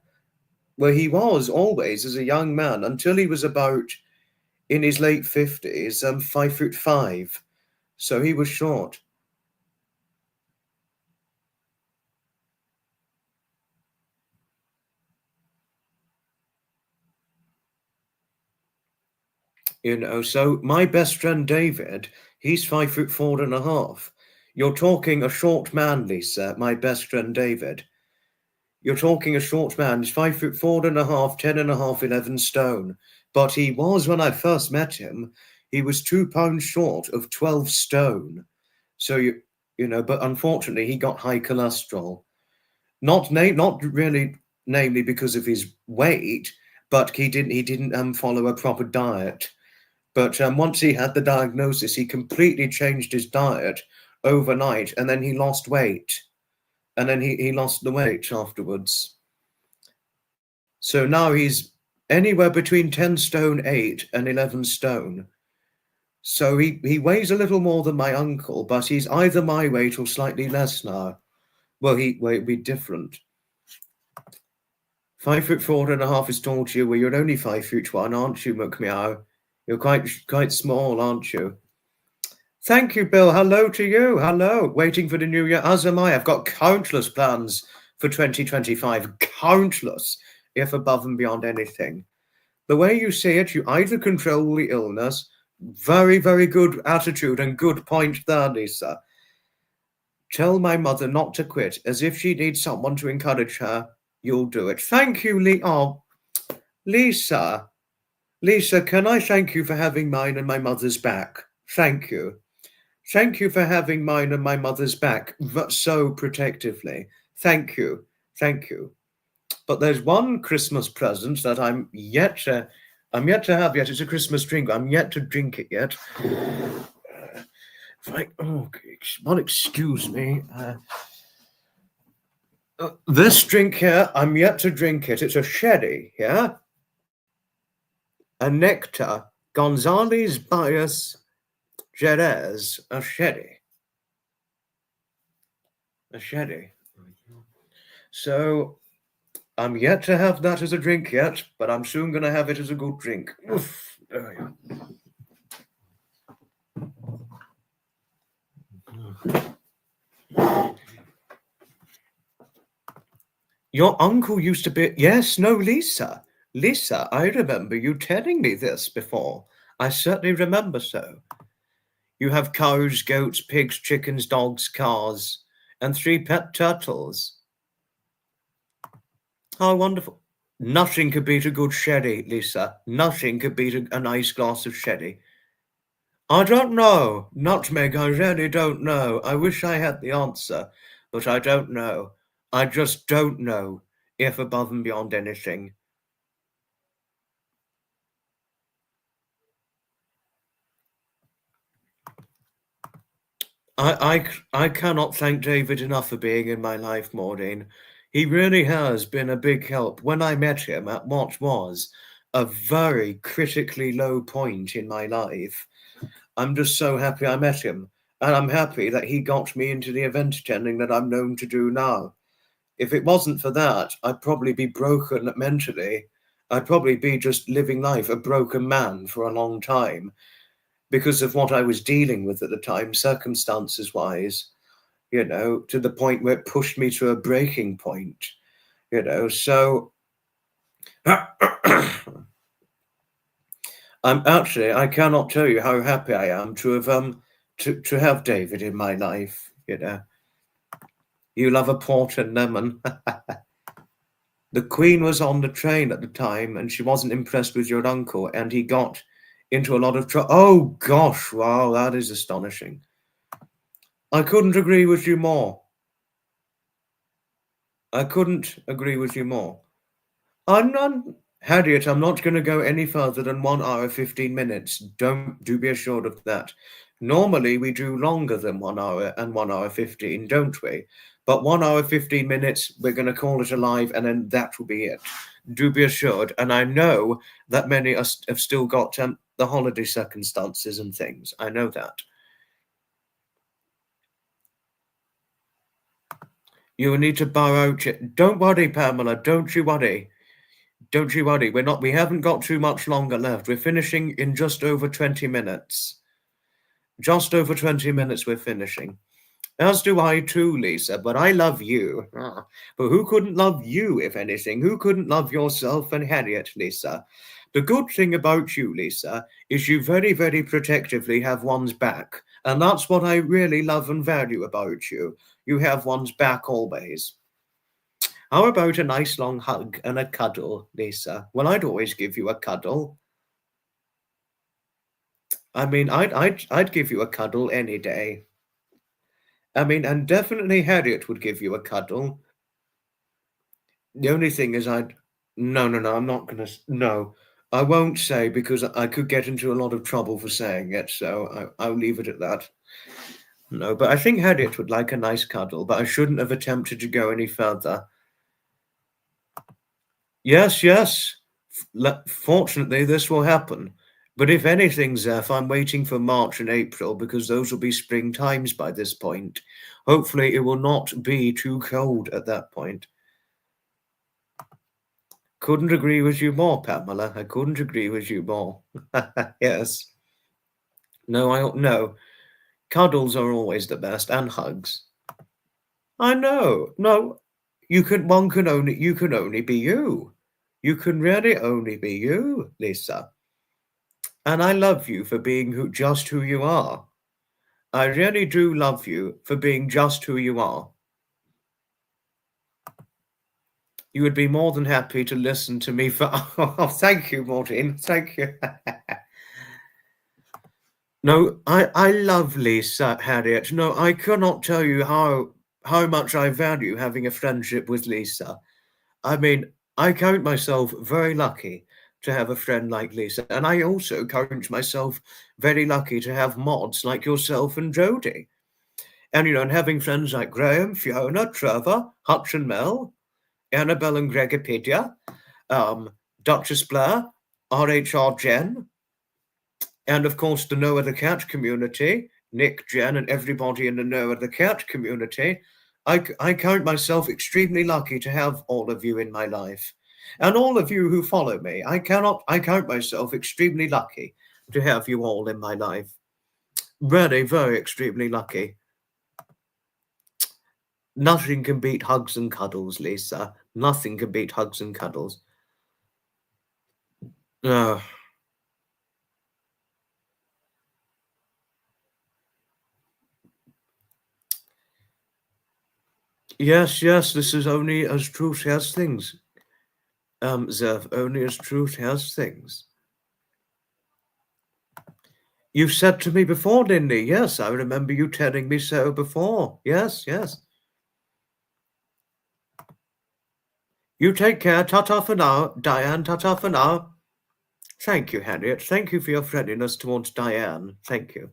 Well, he was always as a young man until he was about in his late 50s, 5'5". So he was short. So my best friend David, he's 5'4.5". You're talking a short man, Lisa, my best friend David. You're talking a short man. He's 5'4.5", 10.5, 11 stone. But he was, when I first met him, he was 2 pounds short of 12 stone. So but unfortunately he got high cholesterol. Not really, namely because of his weight, but he didn't follow a proper diet. But once he had the diagnosis, he completely changed his diet overnight, and then he lost weight. And then he lost the weight afterwards. So now he's anywhere between 10 stone 8 and 11 stone. So he weighs a little more than my uncle, but he's either my weight or slightly less now. Well, it'd be different. 5'4.5" is tall to you. Well, you're only 5'1", aren't you, McMeow? You're quite small, aren't you? Thank you, Bill. Hello to you. Hello. Waiting for the new year, as am I. I've got countless plans for 2025. Countless, if above and beyond anything. The way you see it, you either control the illness, very, very good attitude and good point there, Lisa. Tell my mother not to quit, as if she needs someone to encourage her. You'll do it. Thank you, Lisa. Lisa, can I thank you for having mine and my mother's back? Thank you. Thank you for having mine and my mother's back so protectively. Thank you. Thank you. But there's one Christmas present that I'm yet to have yet. It's a Christmas drink. I'm yet to drink it yet. Excuse me. This drink here, I'm yet to drink it. It's a sherry, yeah? A nectar, Gonzales Bias Jerez, a sherry. A sherry. So I'm yet to have that as a drink yet, but I'm soon going to have it as a good drink. Oof. There we are. Your uncle used to be... Yes, no, Lisa. Lisa, I remember you telling me this before. I certainly remember so. You have cows, goats, pigs, chickens, dogs, cars, and 3 pet turtles. How wonderful. Nothing could beat a good sherry, Lisa. Nothing could beat a nice glass of sherry. I don't know. Nutmeg, I really don't know. I wish I had the answer, but I don't know. I just don't know if above and beyond anything. I cannot thank David enough for being in my life, Maureen. He really has been a big help. When I met him at what was a very critically low point in my life, I'm just so happy I met him. And I'm happy that he got me into the event attending that I'm known to do now. If it wasn't for that, I'd probably be broken mentally. I'd probably be just living life a broken man for a long time because of what I was dealing with at the time, circumstances wise, to the point where it pushed me to a breaking point, so I cannot tell you how happy I am to have to have David in my life. You love a port and lemon. The Queen was on the train at the time and she wasn't impressed with your uncle, and he got into a lot of trouble. Oh gosh, wow, that is astonishing. I couldn't agree with you more. I couldn't agree with you more. Harriet, I'm not going to go any further than 1 hour, 15 minutes. Do be assured of that. Normally, we do longer than 1 hour and 1 hour 15, don't we? But 1 hour, 15 minutes, we're going to call it a live, and then that will be it. Do be assured. And I know that many have still got the holiday circumstances and things. I know that. You will need to bow out. Don't worry, Pamela. Don't you worry. Don't you worry. We haven't got too much longer left. We're finishing in just over 20 minutes. Just over 20 minutes we're finishing. As do I too, Lisa, but I love you. But who couldn't love you, if anything? Who couldn't love yourself and Harriet, Lisa? The good thing about you, Lisa, is you very, very protectively have one's back. And that's what I really love and value about you. You have one's back always. How about a nice long hug and a cuddle, Lisa? Well, I'd always give you a cuddle. I mean, I'd give you a cuddle any day. I mean, and definitely Harriet would give you a cuddle. The only thing is no, I'm not going to, no. I won't say, because I could get into a lot of trouble for saying it, so I'll leave it at that. No, but I think Harriet would like a nice cuddle, but I shouldn't have attempted to go any further. Yes. Fortunately, this will happen. But if anything, Zeph, I'm waiting for March and April, because those will be spring times by this point. Hopefully, it will not be too cold at that point. Couldn't agree with you more, Pamela. I couldn't agree with you more. Yes. No. Cuddles are always the best, and hugs. I know. No, you can only be you. You can really only be you, Lisa. And I love you for being just who you are. I really do love you for being just who you are. You would be more than happy to listen to me for... Oh, thank you, Maureen. Thank you. No, I love Lisa, Harriet. No, I cannot tell you how much I value having a friendship with Lisa. I mean, I count myself very lucky to have a friend like Lisa, and I also count myself very lucky to have mods like yourself and Jodie. And, and having friends like Graham, Fiona, Trevor, Hutch and Mel, Annabelle and Gregopedia, Duchess Blair, RHR Jen, and of course the No Other Cat community, Nick, Jen, and everybody in the No Other Cat community. I count myself extremely lucky to have all of you in my life. And all of you who follow me, I count myself extremely lucky to have you all in my life. Very, very extremely lucky. Nothing can beat hugs and cuddles, Lisa. Nothing can beat hugs and cuddles. Yes, this is only as truth has things. Zev, only as truth has things. You said to me before, didn't you? Yes, I remember you telling me so before. Yes. You take care. Ta-ta for now. Diane, ta-ta for now. Thank you, Harriet. Thank you for your friendliness towards Diane. Thank you.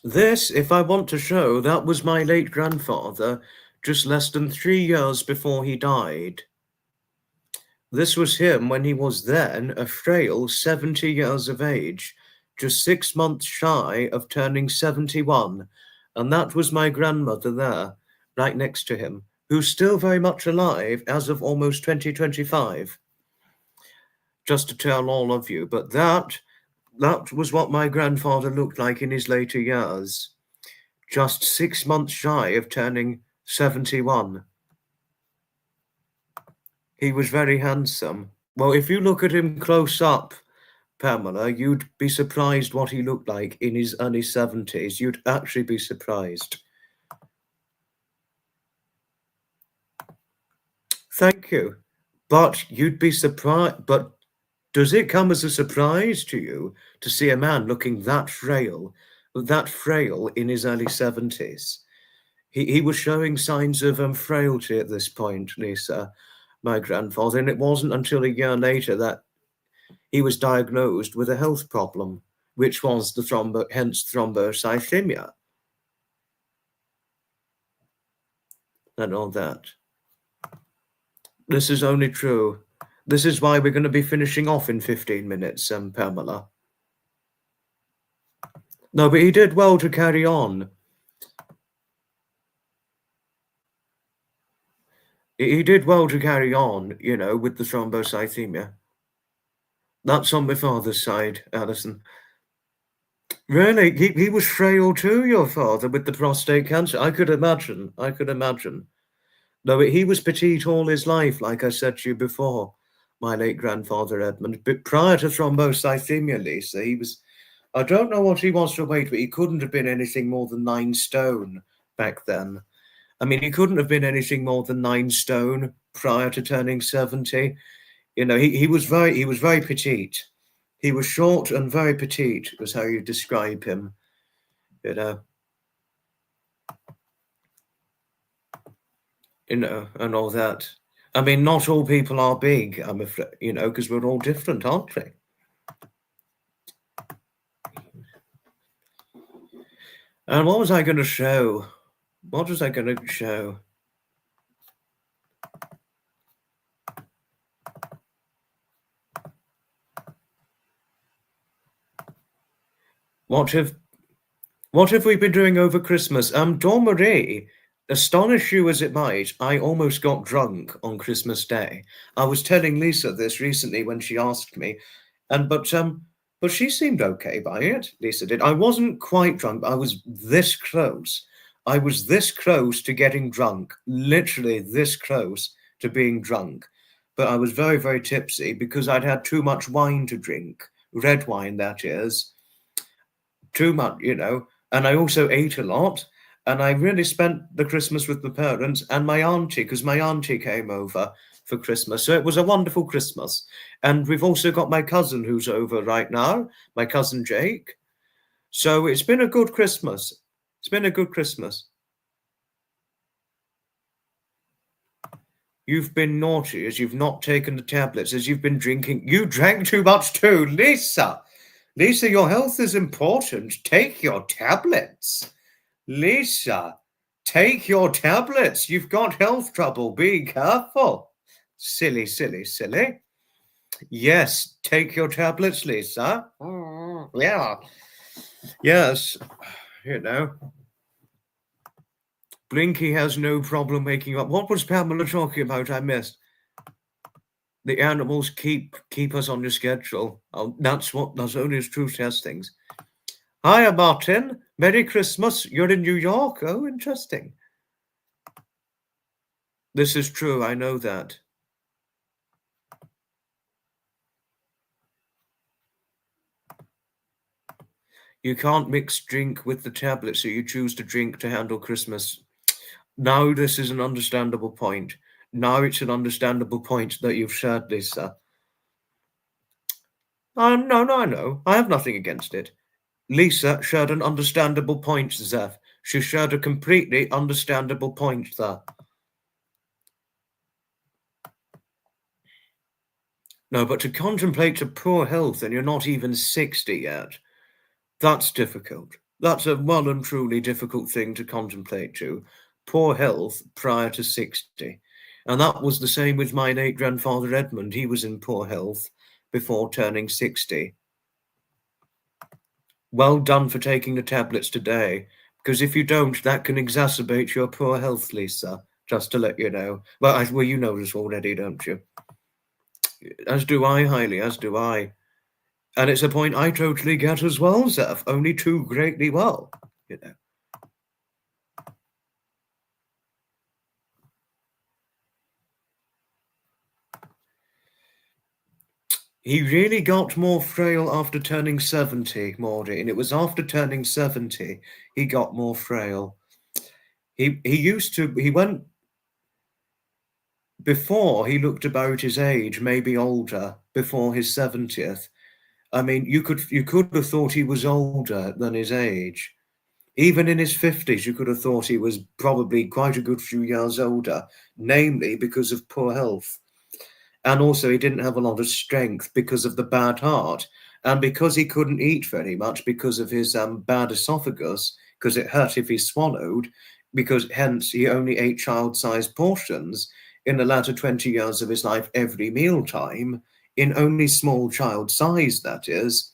This, if I want to show, that was my late grandfather, just less than 3 years before he died. This was him when he was then a frail 70 years of age, just 6 months shy of turning 71. And that was my grandmother there, right next to him, who's still very much alive as of almost 2025. Just to tell all of you, but that was what my grandfather looked like in his later years, just 6 months shy of turning 71. He was very handsome. Well, if you look at him close up, Pamela, you'd be surprised what he looked like in his early 70s. You'd actually be surprised. Thank you. But you'd be surprised. But does it come as a surprise to you to see a man looking that frail in his early 70s? He was showing signs of frailty at this point, Lisa, my grandfather, and it wasn't until a year later that he was diagnosed with a health problem, which was hence thrombocythemia and all that. This is only true. This is why we're going to be finishing off in 15 minutes, Pamela. No, but he did well to carry on. He did well to carry on, with the thrombocythemia. That's on my father's side, Alison. Really? He was frail too, your father, with the prostate cancer? I could imagine. No, he was petite all his life, like I said to you before, my late grandfather Edmund. But prior to thrombocythemia, Lisa, he was, I don't know what he was for weight, but he couldn't have been anything more than 9 stone back then. I mean, he couldn't have been anything more than 9 stone prior to turning 70. He was very petite. He was short and very petite, was how you describe him. And all that. I mean, not all people are big, I'm afraid, because we're all different, aren't we? And what was I going to show? What was I going to show? What have we been doing over Christmas? Dawn Marie, astonish you as it might, I almost got drunk on Christmas Day. I was telling Lisa this recently when she asked me, but she seemed okay by it. Lisa did. I wasn't quite drunk, but I was this close. I was this close to getting drunk, literally this close to being drunk. But I was very, very tipsy because I'd had too much wine to drink, red wine, that is, too much, and I also ate a lot. And I really spent the Christmas with the parents and my auntie, because my auntie came over for Christmas. So it was a wonderful Christmas. And we've also got my cousin who's over right now, my cousin Jake. So it's been a good Christmas. It's been a good Christmas. You've been naughty as you've not taken the tablets, as you've been drinking. You drank too much too, Lisa. Lisa, your health is important. Take your tablets. Lisa, take your tablets. You've got health trouble. Be careful. Silly, silly, silly. Yes, take your tablets, Lisa. Yeah. Yes, Blinky has no problem waking up. What was Pamela talking about? I missed. The animals keep us on the schedule. Oh, that's only as true says things. Hiya, Martin. Merry Christmas. You're in New York. Oh, interesting. This is true. I know that. You can't mix drink with the tablet, so you choose to drink to handle Christmas. Now this is an understandable point. Now it's an understandable point that you've shared, Lisa. No, I know. I have nothing against it. Lisa shared an understandable point, Zeph. She shared a completely understandable point there. No, but to contemplate to poor health and you're not even 60 yet, that's difficult. That's a well and truly difficult thing to contemplate to. Poor health prior to 60. And that was the same with my late grandfather Edmund. He was in poor health before turning 60. Well done for taking the tablets today, because if you don't, that can exacerbate your poor health, Lisa, just to let you know. Well, you know this already, don't you? As do I, Hailey, as do I. And it's a point I totally get as well, Zeph, only too greatly well, He really got more frail after turning 70, Maudie, and it was after turning 70 he got more frail. He went, before he looked about his age, maybe older, before his 70th. I mean, you could have thought he was older than his age. Even in his 50s, you could have thought he was probably quite a good few years older, namely because of poor health. And also he didn't have a lot of strength because of the bad heart. And because he couldn't eat very much because of his bad esophagus, because it hurt if he swallowed, because hence he only ate child-sized portions in the latter 20 years of his life every mealtime, in only small child size, that is.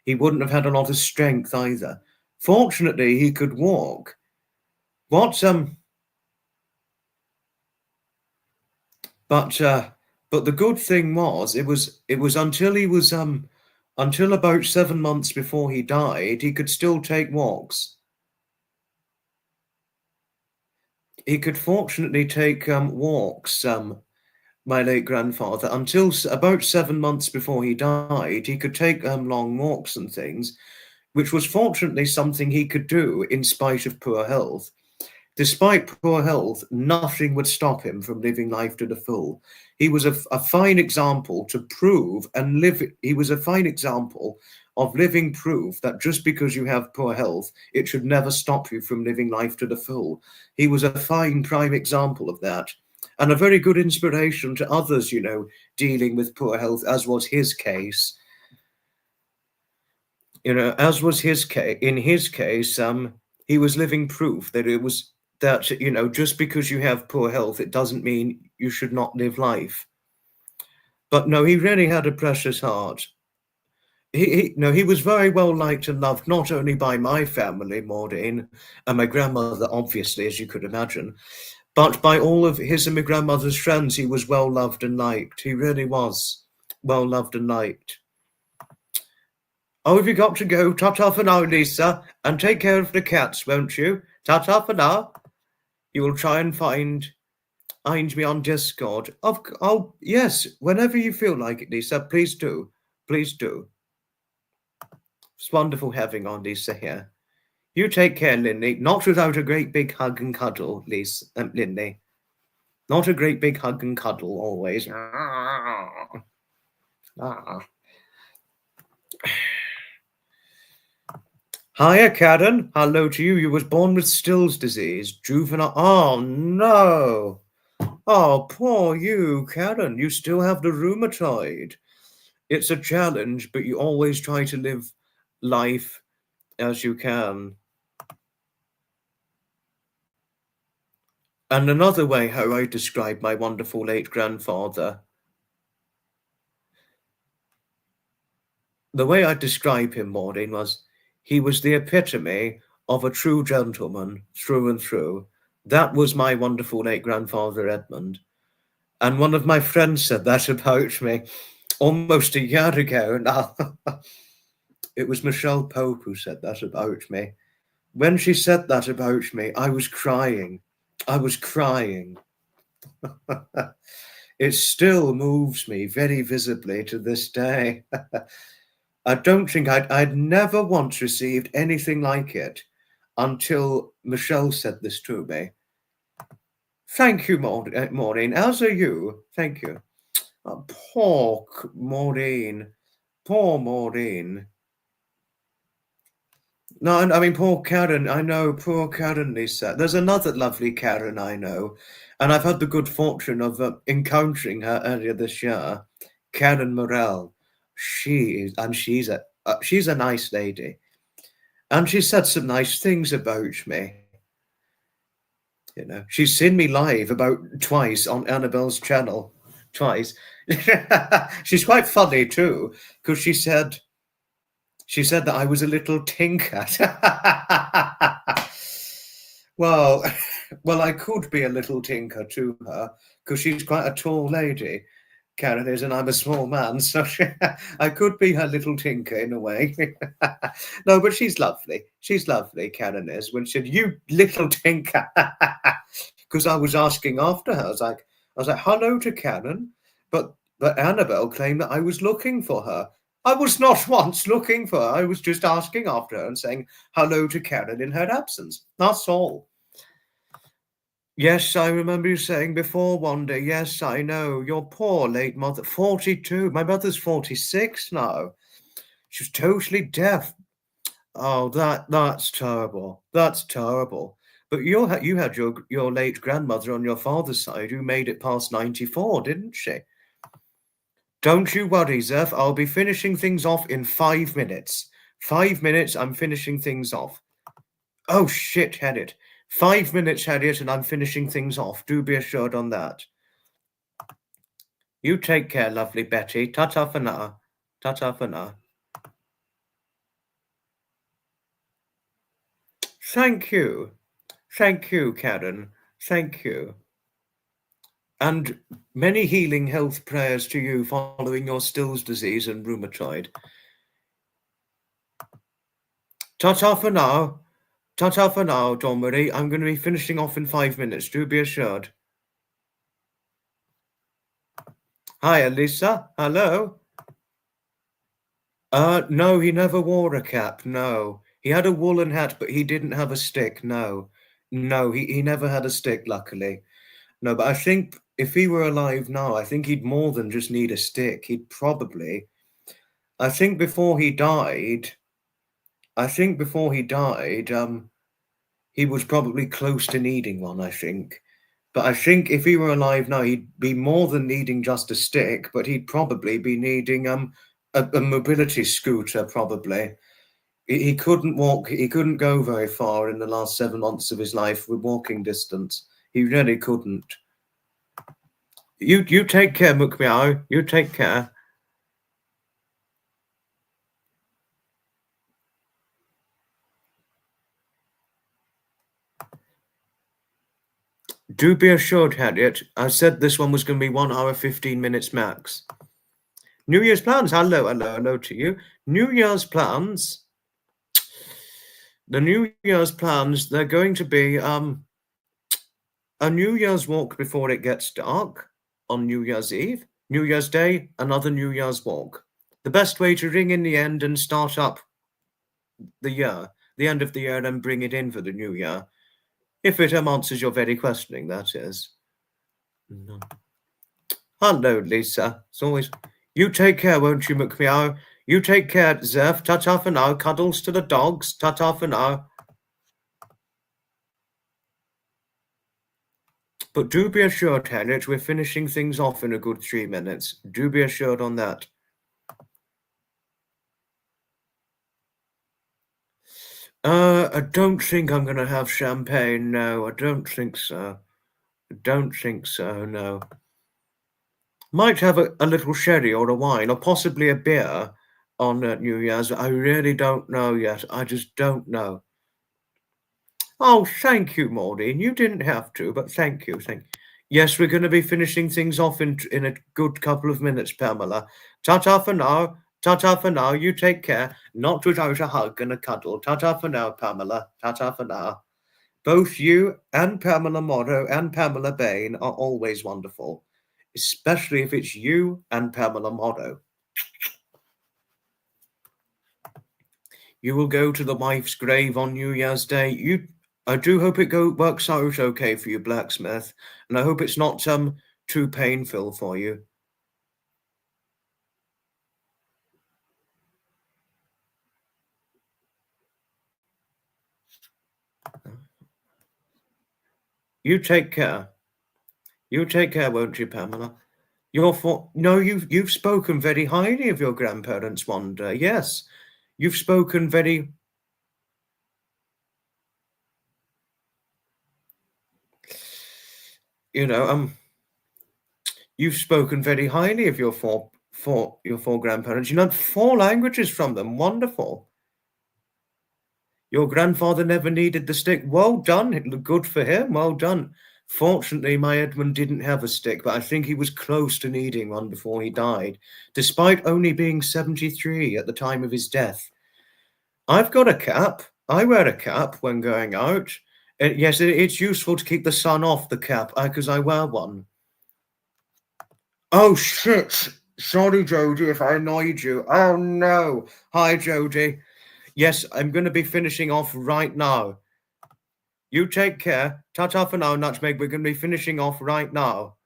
He wouldn't have had a lot of strength either. Fortunately, he could walk. But the good thing was it was until he was until about 7 months before he died, he could still take walks. He could fortunately take walks, my late grandfather, until about 7 months before he died. He could take long walks and things, which was fortunately something he could do in spite of poor health. Despite poor health, nothing would stop him from living life to the full. He was a fine example to prove and live. He was a fine example of living proof that just because you have poor health, it should never stop you from living life to the full. He was a fine prime example of that, and a very good inspiration to others, dealing with poor health, as was his case. As was his case. In his case, He was living proof that it was that, you know, just because you have poor health, it doesn't mean you should not live life. But no, he really had a precious heart. He was very well liked and loved, not only by my family, Maureen, and my grandmother, obviously, as you could imagine, but by all of his and my grandmother's friends. He was well loved and liked. He really was well loved and liked. Oh, have you got to go? Ta-ta for now, Lisa, and take care of the cats, won't you? Ta-ta for now. You will try and find me on Discord. Oh, yes, whenever you feel like it, Lisa, please do. Please do. It's wonderful having on Lisa here. You take care, Linley. Not without a great big hug and cuddle, Lisa, Linley. Not a great big hug and cuddle, always. Hiya, Karen. Hello to you. You was born with Still's disease, juvenile. Oh, no. Oh, poor you, Karen. You still have the rheumatoid. It's a challenge, but you always try to live life as you can. And another way how I describe my wonderful late grandfather, the way I describe him, Maureen, was he was the epitome of a true gentleman through and through. That was my wonderful late grandfather, Edmund. And one of my friends said that about me almost a year ago now. It was Michelle Pope who said that about me. When she said that about me, I was crying. I was crying. It still moves me very visibly to this day. I don't think I'd never once received anything like it until Michelle said this to me. Thank you, Maureen. As are you. Thank you. Oh, poor Maureen. Poor Maureen. No, I mean, poor Karen. I know, poor Karen, Lisa. There's another lovely Karen I know, and I've had the good fortune of encountering her earlier this year, Karen Morell. She's a nice lady, and she said some nice things about me. You know, she's seen me live about twice on Annabelle's channel, twice. She's quite funny too, because she said that I was a little tinker. Well, I could be a little tinker to her because she's quite a tall lady, Karen is, and I'm a small man, so I could be her little tinker in a way. No, but she's lovely. She's lovely, Karen is. When she said, "You little tinker," because I was asking after her. I was like, "Hello to Karen," but Annabelle claimed that I was looking for her. I was not once looking for her. I was just asking after her and saying hello to Karen in her absence. That's all. Yes, I remember you saying before one day. Yes, I know. Your poor late mother, 42. My mother's 46 now. She's totally deaf. Oh, that's terrible. That's terrible. But you had your late grandmother on your father's side who made it past 94, didn't she? Don't you worry, Zeph. I'll be finishing things off in 5 minutes. 5 minutes, I'm finishing things off. Oh, shit, Harriet. 5 minutes, Harriet, and I'm finishing things off. Do be assured on that. You take care, lovely Betty. Ta-ta for now. Ta-ta for now. Thank you. Thank you, Karen. Thank you. And many healing health prayers to you following your Still's disease and rheumatoid. Ta-ta for now. Ta-ta for now, don't worry. I'm going to be finishing off in 5 minutes. Do be assured. Hi, Elisa. Hello. No, he never wore a cap. No. He had a woolen hat, but he didn't have a stick. No. No, he never had a stick, luckily. No, but I think if he were alive now, I think he'd more than just need a stick. He'd probably... I think before he died, he was probably close to needing one, I think. But I think if he were alive now, he'd be more than needing just a stick, but he'd probably be needing a mobility scooter, probably. He couldn't walk. He couldn't go very far in the last 7 months of his life with walking distance. He really couldn't. You take care, McMeow. You take care. Do be assured, Harriet, I said this one was going to be 1 hour, 15 minutes max. New Year's plans. Hello to you. New Year's plans. The New Year's plans, they're going to be a New Year's walk before it gets dark on New Year's Eve. New Year's Day, another New Year's walk. The best way to ring in the end and start up the year, the end of the year, and bring it in for the new year. If it answers your very questioning, that is. No. Hello, Lisa. It's always... You take care, won't you, McMeow? You take care, Zeph. Ta-ta for now. Cuddles to the dogs. Ta-ta for now. But do be assured, Harriet, we're finishing things off in a good 3 minutes. Do be assured on that. I don't think I'm going to have champagne. No, I don't think so. I don't think so, no. Might have a little sherry or a wine or possibly a beer on New Year's. I really don't know yet. I just don't know. Oh, thank you, Maureen. You didn't have to, but thank you. Yes, we're going to be finishing things off in a good couple of minutes, Pamela. Ta-ta for now. Ta-ta for now. You take care. Not without a hug and a cuddle. Ta-ta for now, Pamela. Ta-ta for now. Both you and Pamela Morrow and Pamela Bain are always wonderful, especially if it's you and Pamela Morrow. You will go to the wife's grave on New Year's Day. I do hope it works out okay for you, Blacksmith, and I hope it's not too painful for you. You take care. You take care, won't you, Pamela? You've spoken very highly of your grandparents one day. Yes, you've spoken very... You've spoken very highly of your four grandparents. You learned 4 languages from them. Wonderful. Your grandfather never needed the stick. Well done. It looked good for him. Well done. Fortunately, my Edmund didn't have a stick, but I think he was close to needing one before he died, despite only being 73 at the time of his death. I've got a cap. I wear a cap when going out. Yes, it's useful to keep the sun off the cap because I wear one. Oh, shit. Sorry, Jodie, if I annoyed you. Oh, no. Hi, Jodie. Yes, I'm going to be finishing off right now. You take care. Ta-ta for now, Nutmeg. We're going to be finishing off right now.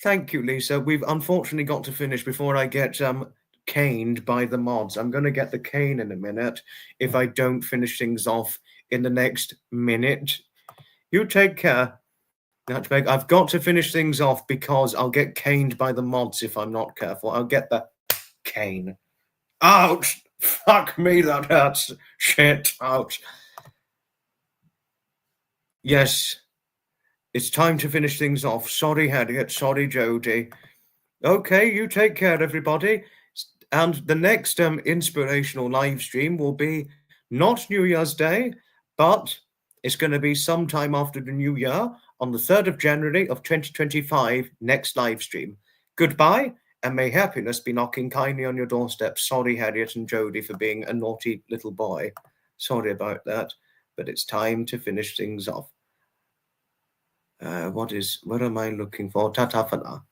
Thank you, Lisa. We've unfortunately got to finish before I get caned by the mods. I'm going to get the cane in a minute if I don't finish things off in the next minute. You take care. Nutmeg, I've got to finish things off because I'll get caned by the mods if I'm not careful. I'll get the cane. Ouch! Fuck me, that hurts. Shit, ouch. Yes, it's time to finish things off. Sorry, Harriet. Sorry, Jodie. Okay, you take care, everybody. And the next inspirational live stream will be not New Year's Day, but it's going to be sometime after the New Year on the 3rd of January of 2025, next live stream. Goodbye, and may happiness be knocking kindly on your doorstep. Sorry, Harriet and Jodie, for being a naughty little boy. Sorry about that, but it's time to finish things off. What am I looking for? Ta-ta for now.